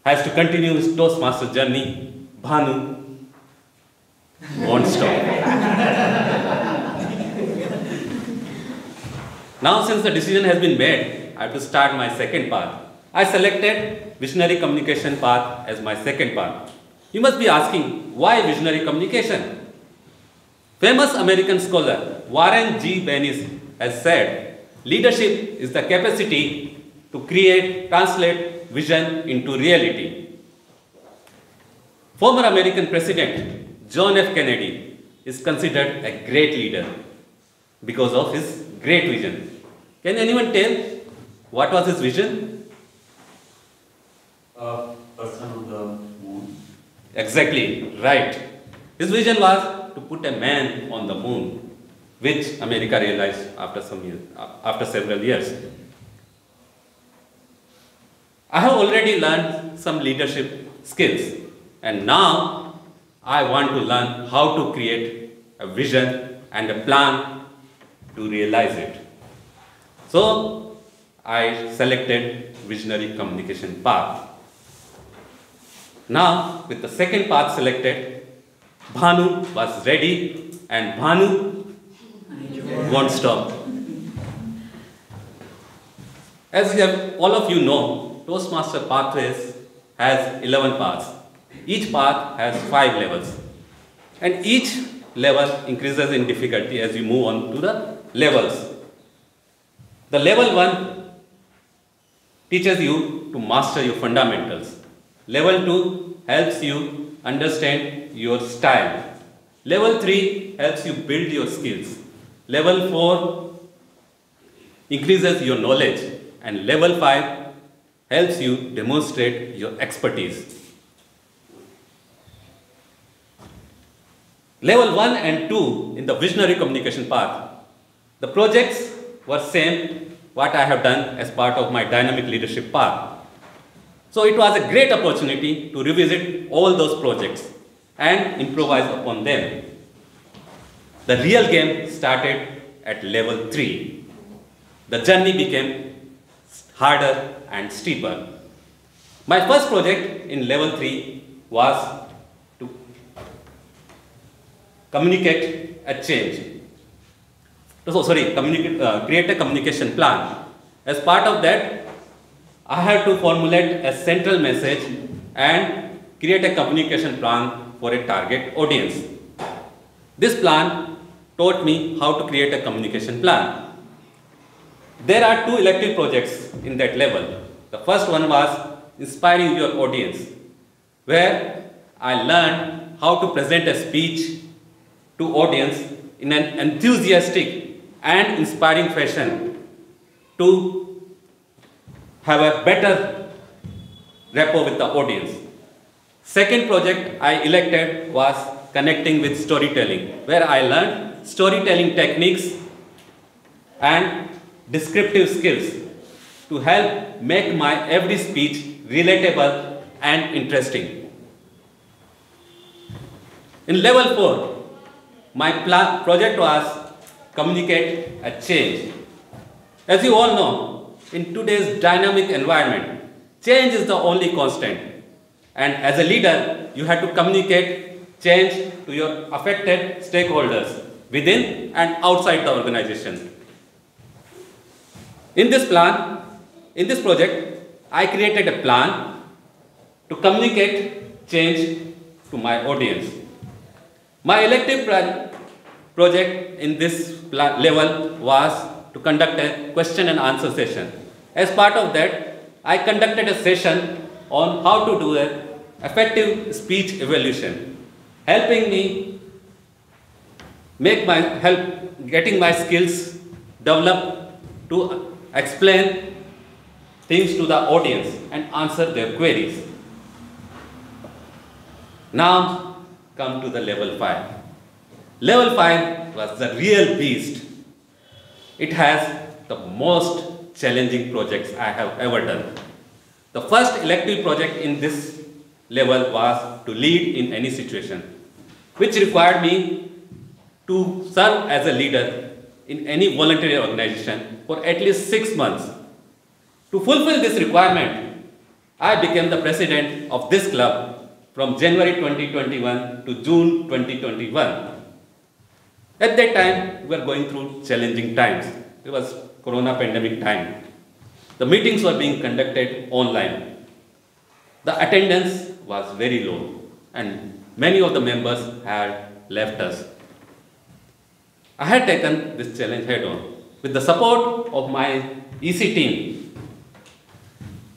has to continue his Toastmaster journey. Bhanu won't stop. Now, since the decision has been made, I have to start my second path. I selected Visionary Communication path as my second path. You must be asking, why Visionary Communication? Famous American scholar Warren G. Bennis has said, leadership is the capacity to translate vision into reality. Former American President John F. Kennedy is considered a great leader because of his great vision. Can anyone tell what was his vision? A person on the moon. Exactly, right. His vision was to put a man on the moon, which America realized after several years. I have already learned some leadership skills, and now I want to learn how to create a vision and a plan to realize it. So I selected Visionary Communication path. Now, with the second path selected, Bhanu was ready, and Bhanu won't stop. As all of you know, Toastmaster Pathways has 11 paths. Each path has 5 levels. And each level increases in difficulty as you move on to the levels. The level 1 teaches you to master your fundamentals. Level 2 helps you understand your style. Level 3 helps you build your skills. Level 4 increases your knowledge. And level 5 helps you demonstrate your expertise. Level 1 and 2 in the visionary communication path, the projects were same what I have done as part of my dynamic leadership path. So it was a great opportunity to revisit all those projects and improvise upon them. The real game started at level 3. The journey became harder and steeper. My first project in level 3 was to communicate a change. Create a communication plan. As part of that, I had to formulate a central message and create a communication plan for a target audience. This plan taught me how to create a communication plan. There are 2 elective projects in that level. The first one was inspiring your audience, where I learned how to present a speech to audience in an enthusiastic and inspiring fashion to have a better rapport with the audience. Second project I elected was connecting with storytelling, where I learned storytelling techniques and descriptive skills to help make my every speech relatable and interesting. In level 4, my project was communicate a change. As you all know, in today's dynamic environment, change is the only constant. And as a leader, you have to communicate change to your affected stakeholders within and outside the organization. In this project, I created a plan to communicate change to my audience. My elective project in this level was to conduct a question and answer session. As part of that, I conducted a session on how to do an effective speech evaluation, helping me getting my skills developed to explain things to the audience and answer their queries. Now come to the level 5. Level 5 was the real beast. It has the most challenging projects I have ever done. The first elective project in this level was to lead in any situation, which required me to serve as a leader in any voluntary organization for at least 6 months. To fulfill this requirement, I became the president of this club from January 2021 to June 2021. At that time, we were going through challenging times. It was Corona pandemic time. The meetings were being conducted online. The attendance was very low, and many of the members had left us. I had taken this challenge head on. With the support of my EC team,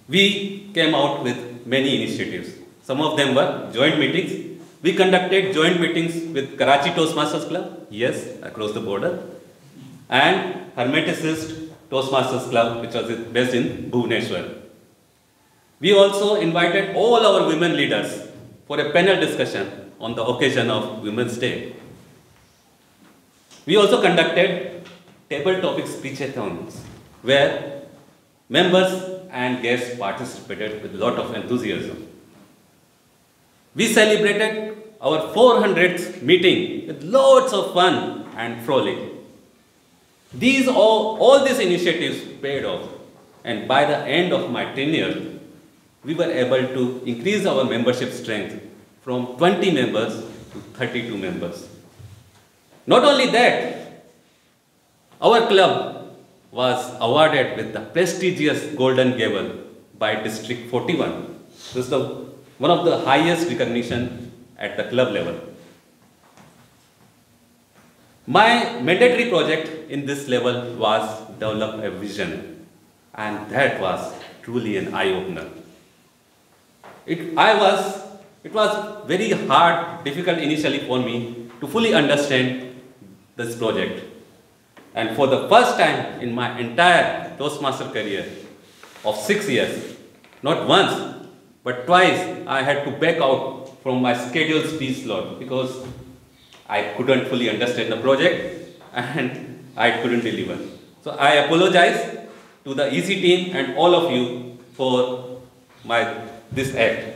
we came out with many initiatives. Some of them were joint meetings. We conducted joint meetings with Karachi Toastmasters Club, yes, across the border, and Hermeticist Toastmasters Club, which was based in Bhubaneswar. We also invited all our women leaders for a panel discussion on the occasion of Women's Day. We also conducted table topic speech-a-thons, where members and guests participated with a lot of enthusiasm. We celebrated our 400th meeting with lots of fun and frolic. All these initiatives paid off, and by the end of my tenure, we were able to increase our membership strength from 20 members to 32 members. Not only that, our club was awarded with the prestigious Golden Gavel by District 41. This is one of the highest recognition at the club level. My mandatory project in this level was develop a vision, and that was truly an eye-opener. It was very hard, difficult initially for me to fully understand this project. And for the first time in my entire Toastmaster career of 6 years, not once, but twice I had to back out from my scheduled speech slot because I couldn't fully understand the project and I couldn't deliver. So I apologize to the EC team and all of you for this act.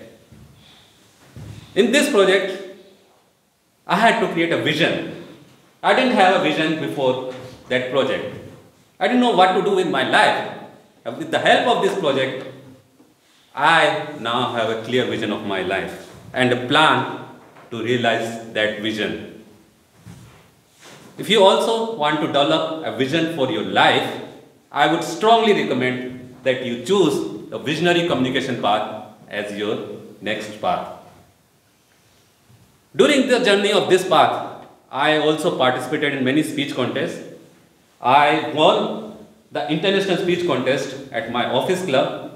In this project, I had to create a vision. I didn't have a vision before that project. I didn't know what to do with my life. With the help of this project, I now have a clear vision of my life and a plan to realize that vision. If you also want to develop a vision for your life, I would strongly recommend that you choose the visionary communication path as your next path. During the journey of this path, I also participated in many speech contests. I won the international speech contest at my office club,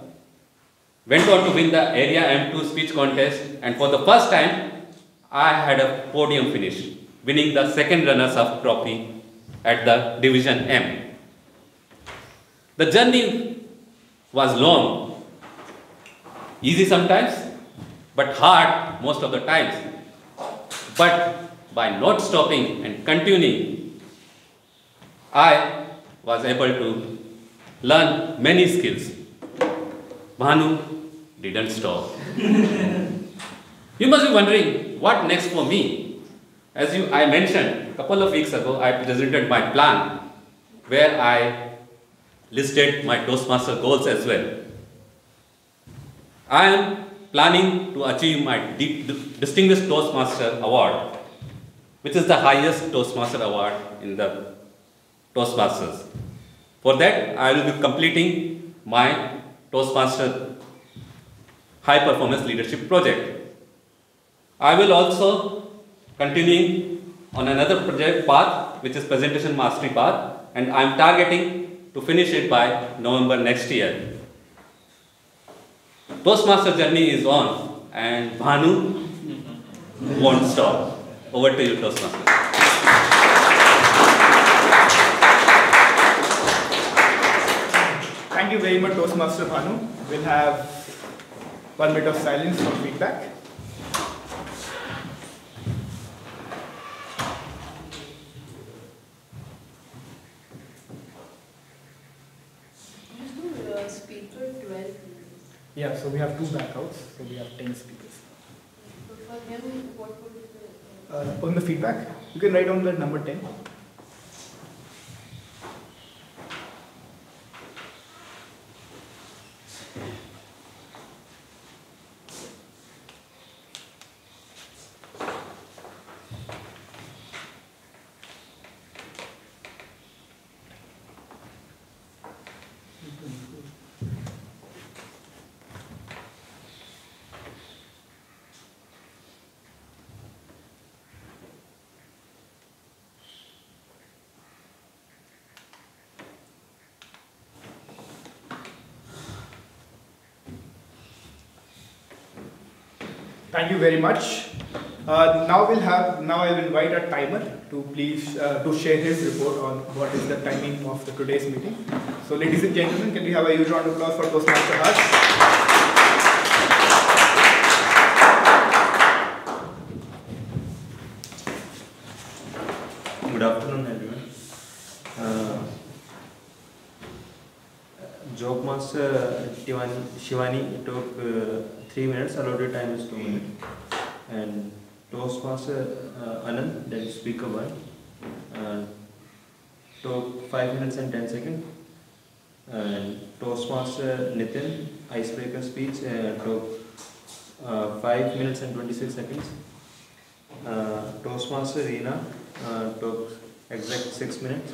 went on to win the area M2 speech contest, and for the first time, I had a podium finish, winning the second runners-up trophy at the Division M. The journey was long, easy sometimes, but hard most of the times. But by not stopping and continuing, I was able to learn many skills. Bhanu didn't stop. You must be wondering, what next for me? As I mentioned a couple of weeks ago, I presented my plan where I listed my Toastmaster goals as well. I am planning to achieve my Distinguished Toastmaster Award, which is the highest Toastmaster award in the Toastmasters. For that, I will be completing my Toastmaster High Performance Leadership Project. I will also continue on another project path, which is Presentation Mastery path, and I am targeting to finish it by November next year. Toastmaster journey is on, and Bhanu won't stop. Over to you, Toastmaster. Thank you very much, Toastmaster Bhanu. We'll have 1 minute of silence for feedback. Speaker 12. Yeah, so we have 2 backouts, so we have 10 speakers. So for him, what would be the... On the feedback, you can write on the number 10. Thank you very much. Now I will invite a timer to please to share his report on what is the timing of today's meeting. So ladies and gentlemen, can we have a huge round of applause for Toastmaster Harsh? Good afternoon, everyone. Jokemaster TM Shivani took 3 minutes, allotted time is 2 minutes. And Toastmaster Anant, that is speaker 1, took 5 minutes and 10 seconds. And Toastmaster Nitin, icebreaker speech, took 5 minutes and 26 seconds. Toastmaster Reena took exact 6 minutes,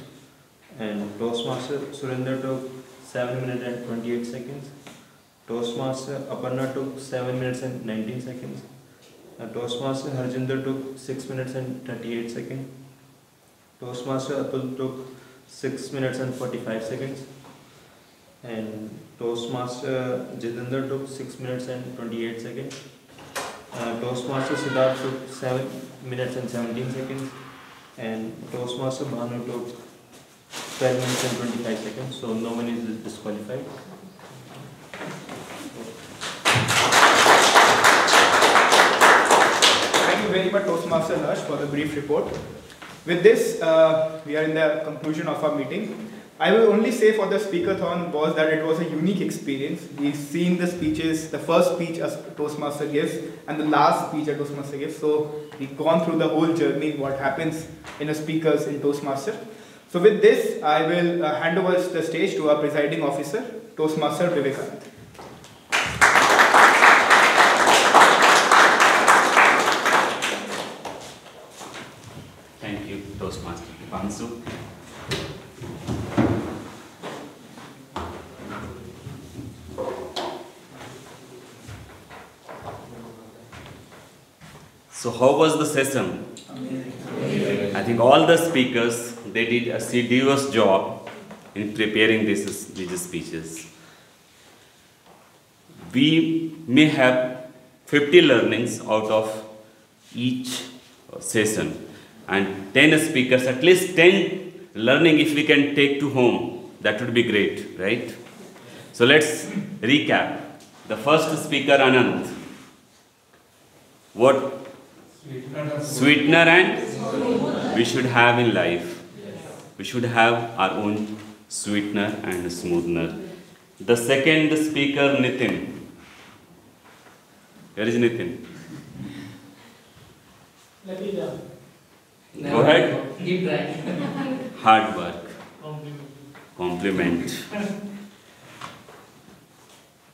and Toastmaster Surinder took 7 minutes and 28 seconds. Toastmaster Aparna took 7 minutes and 19 seconds. Toastmaster Harjinder took 6 minutes and 38 seconds. Toastmaster Atul took 6 minutes and 45 seconds. And Toastmaster Jitendra took 6 minutes and 28 seconds. Toastmaster Siddharth took 7 minutes and 17 seconds. And Toastmaster Bhanu took 12 minutes and 25 seconds. So no one is disqualified. Thank you very much, Toastmaster Lash, for the brief report. With this, we are in the conclusion of our meeting. I will only say for the Speak-A-Thon was that it was a unique experience. We've seen the speeches, the first speech a Toastmaster gives and the last speech a Toastmaster gives. So we've gone through the whole journey, what happens in a speakers in Toastmaster. So with this, I will hand over the stage to our presiding officer, Toastmaster Vivekananda. Thank you, Toastmaster Deepanshu. So how was the session? Amazing. I think all the speakers, they did a serious job in preparing these speeches. We may have 50 learnings out of each session, and 10 speakers, at least 10 learning if we can take to home, that would be great, right? So let's recap. The first speaker, Anant. What? Sweetener and we should have in life. We should have our own sweetener and smoothener. The second speaker, Nitin. Where is Nitin? Go ahead. Keep trying. Hard work. Compliment.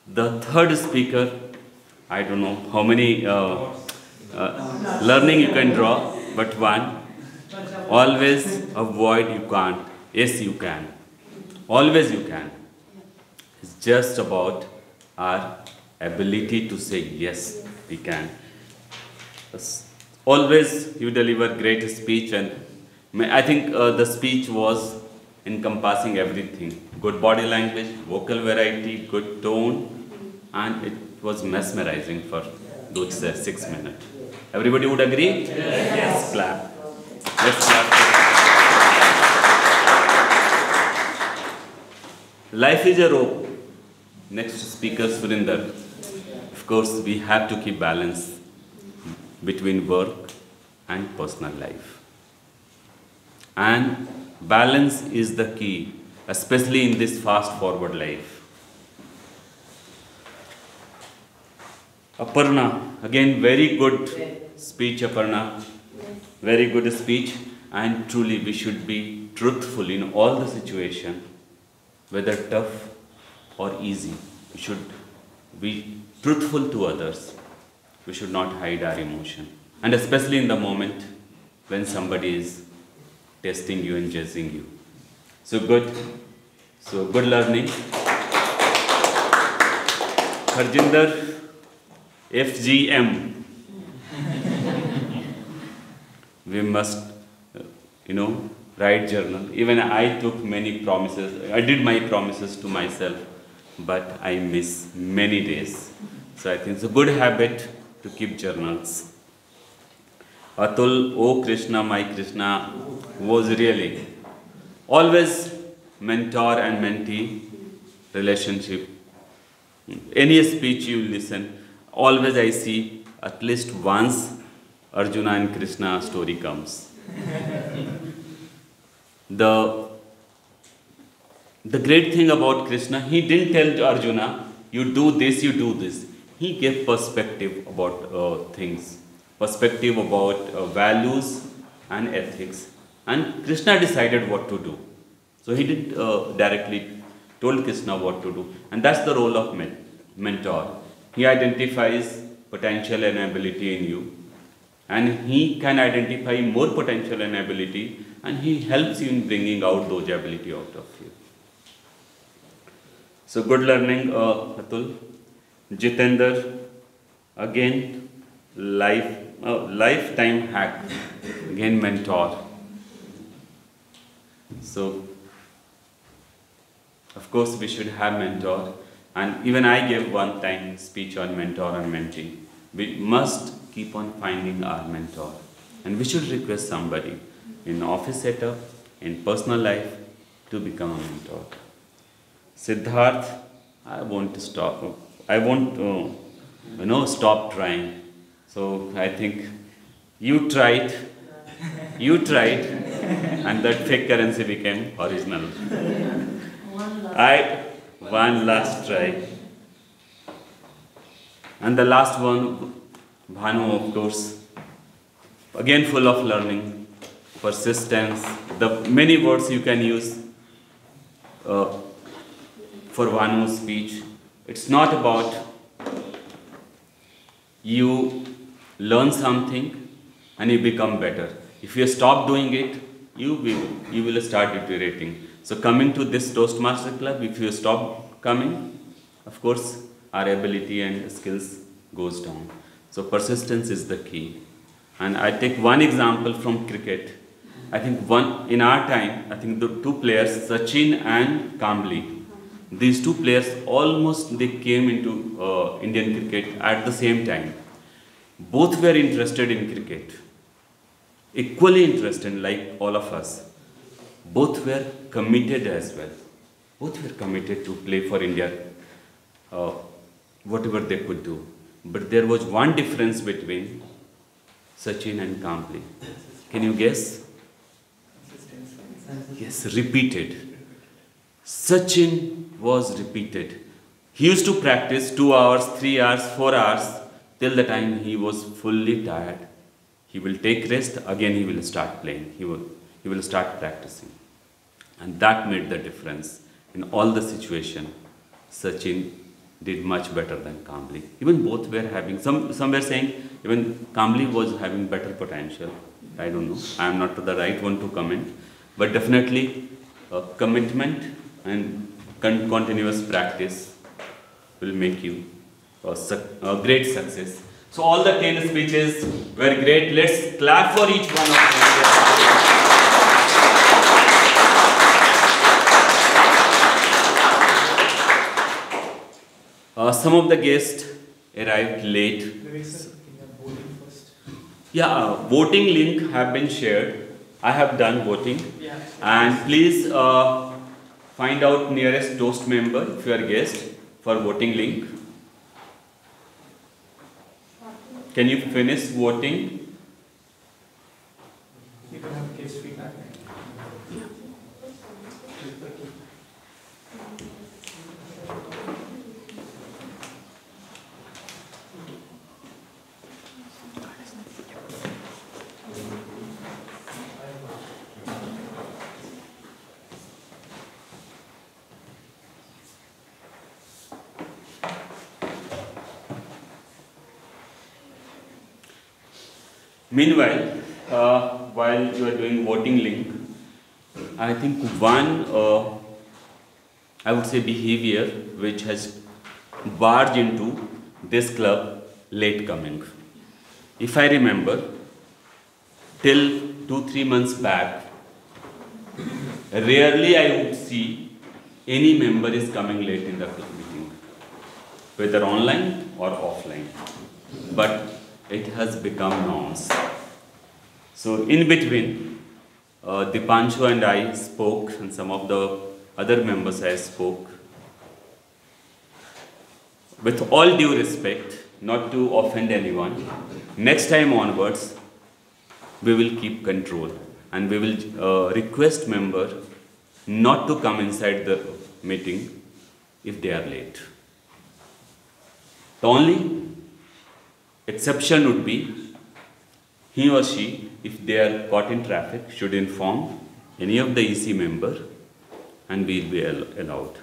The third speaker, I don't know how many learning you can draw, but one. Always avoid you can't. Yes, you can. Always you can. It's just about our ability to say yes, we can. Always you deliver great speech, and I think the speech was encompassing everything. Good body language, vocal variety, good tone, and it was mesmerizing for those 6 minutes. Everybody would agree? Yes. Clap. Let's clap. Life is a rope. Next speaker, Surinder. Of course, we have to keep balance between work and personal life. And balance is the key, especially in this fast-forward life. Aparna, again, very good speech, Aparna. Very good speech. And truly, we should be truthful in all the situation, whether tough or easy. We should be truthful to others. We should not hide our emotion. And especially in the moment when somebody is testing you and judging you. So good learning. Harjinder, FGM. We must, write journal. Even I took many promises. I did my promises to myself, but I miss many days. So I think it's a good habit to keep journals. Atul, oh Krishna, my Krishna, was really always mentor and mentee relationship. Any speech you listen, always I see at least once Arjuna and Krishna story comes. The great thing about Krishna, he didn't tell Arjuna, you do this, you do this. He gave perspective about things, perspective about values and ethics. And Krishna decided what to do. So he didn't directly told Krishna what to do. And that's the role of mentor. He identifies potential and ability in you and he can identify more potential and ability, and he helps you in bringing out those ability out of you. So good learning, Atul. Jitendra, again, lifetime hack, again mentor. So, of course, we should have mentor, and even I gave one time speech on mentor and mentee. We must keep on finding our mentor, and we should request somebody in office setup, in personal life, to become a mentor. Siddharth, I won't stop. I won't stop trying. So I think you tried, and that fake currency became original. One last try. And the last one, Bhanu, of course, again full of learning, persistence, the many words you can use for Bhanu's speech. It's not about you learn something and you become better. If you stop doing it, you will start deteriorating. So coming to this Toastmaster Club, if you stop coming, of course, our ability and skills goes down. So persistence is the key. And I take one example from cricket. I think in our time, I think the two players, Sachin and Kambli, these two players they came into Indian cricket at the same time. Both were interested in cricket, equally interested like all of us. Both were committed as well. Both were committed to play for India, whatever they could do. But there was one difference between Sachin and Kambli. Can you guess? Yes, repeated. Sachin was repeated. He used to practice 2 hours, 3 hours, 4 hours, till the time he was fully tired. He will take rest, again he will start playing. He will start practicing. And that made the difference. In all the situation, Sachin did much better than Kambli. Even both were having, some were saying, even Kambli was having better potential. I don't know, I am not the right one to comment. But definitely, commitment and continuous practice will make you a great success. So all the 10 speeches were great. Let's clap for each one of them. Some of the guests arrived late. Yeah, voting link have been shared. I have done voting. And please find out nearest Toast member if you are a guest for voting link. Can you finish voting? You can have case feedback. Meanwhile, while you are doing voting link, I think one, I would say behavior which has barged into this club, late coming. If I remember, till 2-3 months back, rarely I would see any member is coming late in the club meeting, whether online or offline. But it has become norms. So in between, Deepanshu and I spoke, and some of the other members I spoke. With all due respect, not to offend anyone, next time onwards, we will keep control and we will request member not to come inside the meeting if they are late. The only exception would be he or she, if they are caught in traffic, should inform any of the EC member and we will be allowed.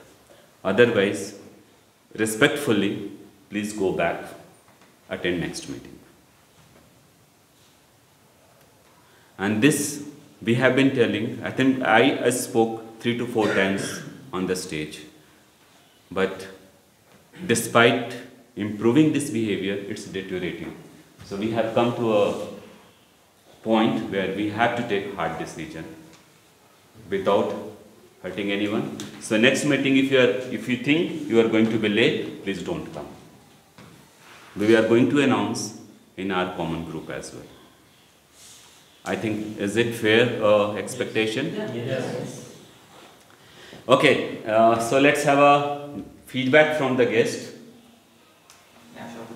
Otherwise, respectfully, please go back, attend next meeting. And this we have been telling, I think I spoke 3 to 4 times on the stage. But despite improving this behavior, it's deteriorating. So we have come to a point where we have to take hard decision without hurting anyone. So next meeting, if you think you are going to be late, please don't come. We are going to announce in our common group as well. I think, is it fair expectation? Yes. Okay, so let's have a feedback from the guest.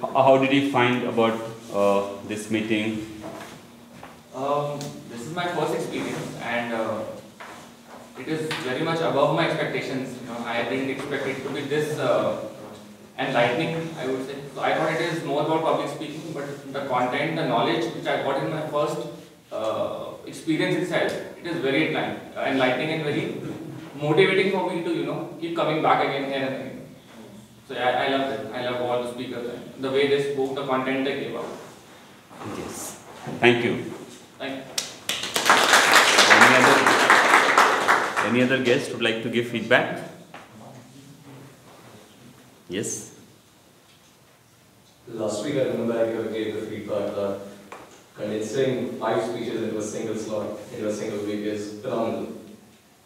How did you find about this meeting? This is my first experience, and it is very much above my expectations. I didn't expect it to be this enlightening, I would say. So I thought it is more about public speaking, but the content, the knowledge which I got in my first experience itself, it is very enlightening and very motivating for me to keep coming back again and again. So yeah, I love it. I love all the speakers and the way they spoke, the content they gave out. Yes. Thank you. Thank you. Any other guest would like to give feedback? Yes. Last week I remember I gave the feedback that condensing 5 speeches into a single slot, into a single week is phenomenal.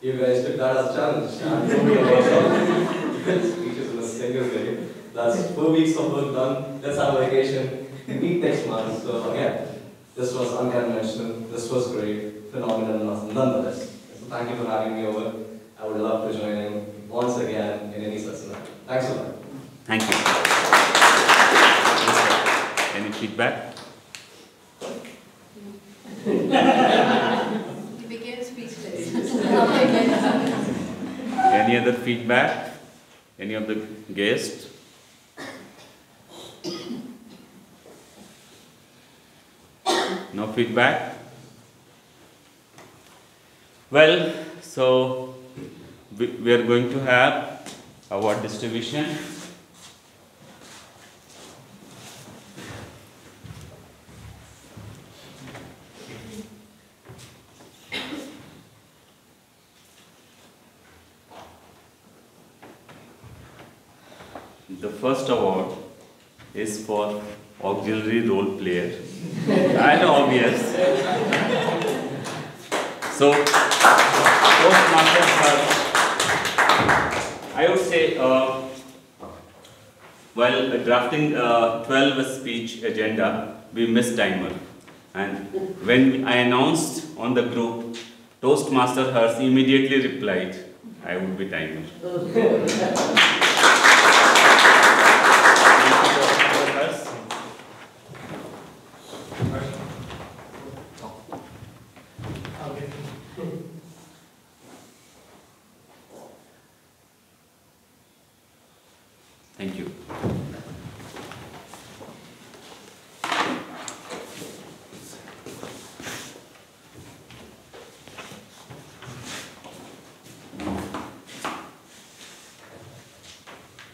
You guys took that as a challenge and told me about speeches in a single day. That's 4 weeks of work done. Let's have a vacation. Meet next month. So again, this was unconventional. This was great. Phenomenal nonetheless. So thank you for having me over. I would love to join in once again in any such scenario. Thanks a lot. Thank you. Any feedback? He became speechless. Any other feedback? Any of the guests? No feedback? Well, so we are going to have award distribution. The first award is for auxiliary role player. I know, obvious. So, Toastmasters are, I would say, while drafting 12 speech agenda, we missed timer. And when I announced on the group, Toastmaster Hers immediately replied, I would be timer. Thank you.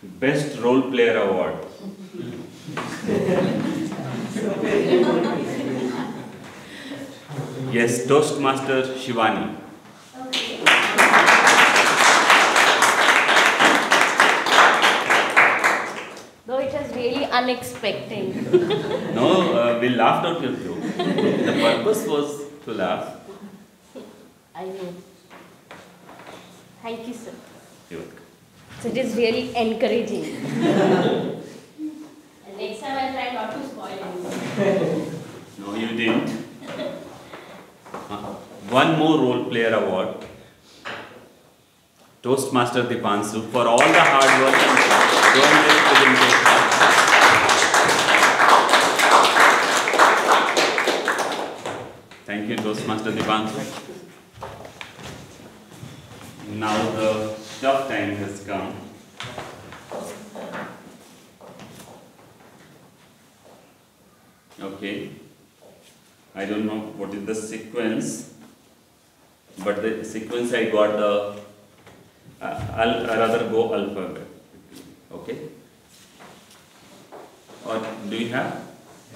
Best Role Player Award. Yes, Toastmaster Shivani. Though it was really unexpected. No, we laughed out your joke. The purpose was to laugh. I know. Thank you, sir. You're welcome. So it is really encouraging. And next time I'll try not to spoil anything. No, you didn't. One more role player award. Toastmaster Deepanshu for all the hard work and doing this presentation. Thank you, Toastmaster Deepanshu. Now the tough time has come. Okay. I don't know what is the sequence, but the sequence I got the, I'll rather go alphabet. Okay. Or do you have?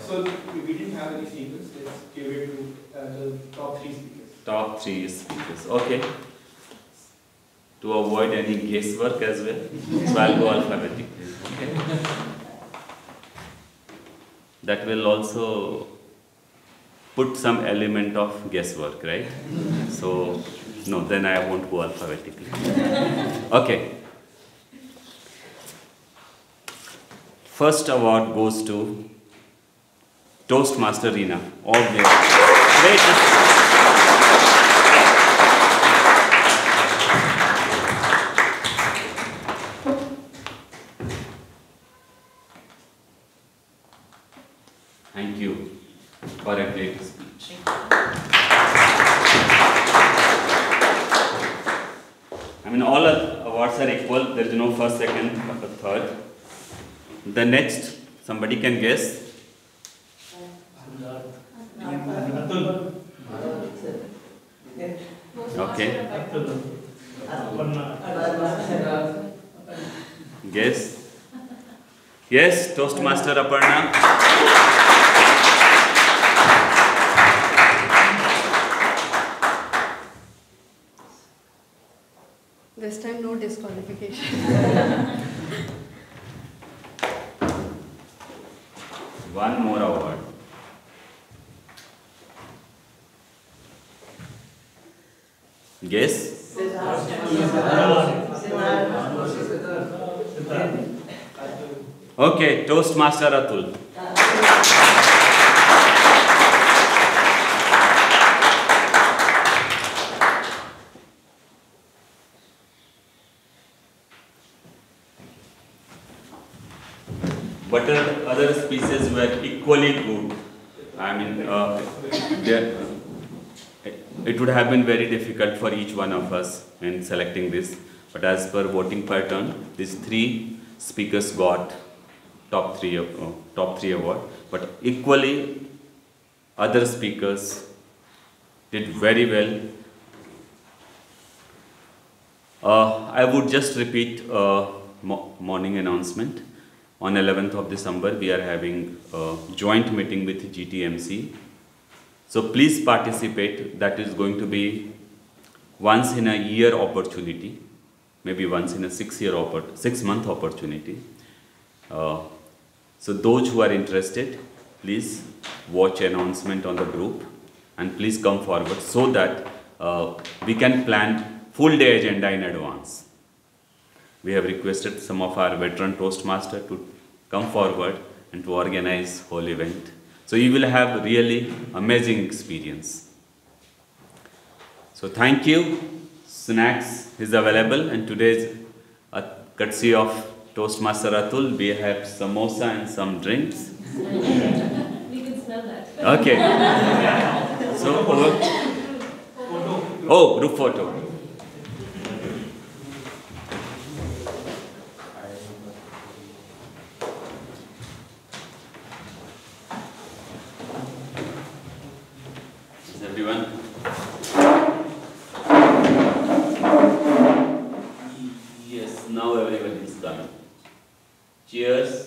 So we didn't have any speakers. Let's give it to the top 3 speakers. Top 3 speakers. Okay. To avoid any guesswork as well, so I'll go alphabetically. Okay. That will also put some element of guesswork, right? So, no, then I won't go alphabetically. Okay. First award goes to Toastmaster Reena. All great. Thank you for a great speech. I mean, all awards are equal. There is no first, second, or third. The next, somebody can guess. Atul. Okay. Guess. Yes, Toastmaster Aparna. This time, no disqualification. One more award. Guess? Okay, Toastmaster Atul. But other speeches were equally good. I mean, it would have been very difficult for each one of us in selecting this. But as per voting pattern, these 3 speakers got top 3 award. But equally, other speakers did very well. I would just repeat morning announcement. On 11th of December, we are having a joint meeting with GTMC. So please participate. That is going to be once in a year opportunity, maybe once in a 6-month opportunity. So those who are interested, please watch announcement on the group and please come forward so that we can plan full day agenda in advance. We have requested some of our veteran Toastmasters to come forward and to organize whole event. So you will have really amazing experience. So thank you. Snacks is available and today's courtesy of Toastmaster Atul, we have samosa and some drinks. We can smell that. Okay. So oh, group photo. Everyone. Yes, now everybody is done. Cheers.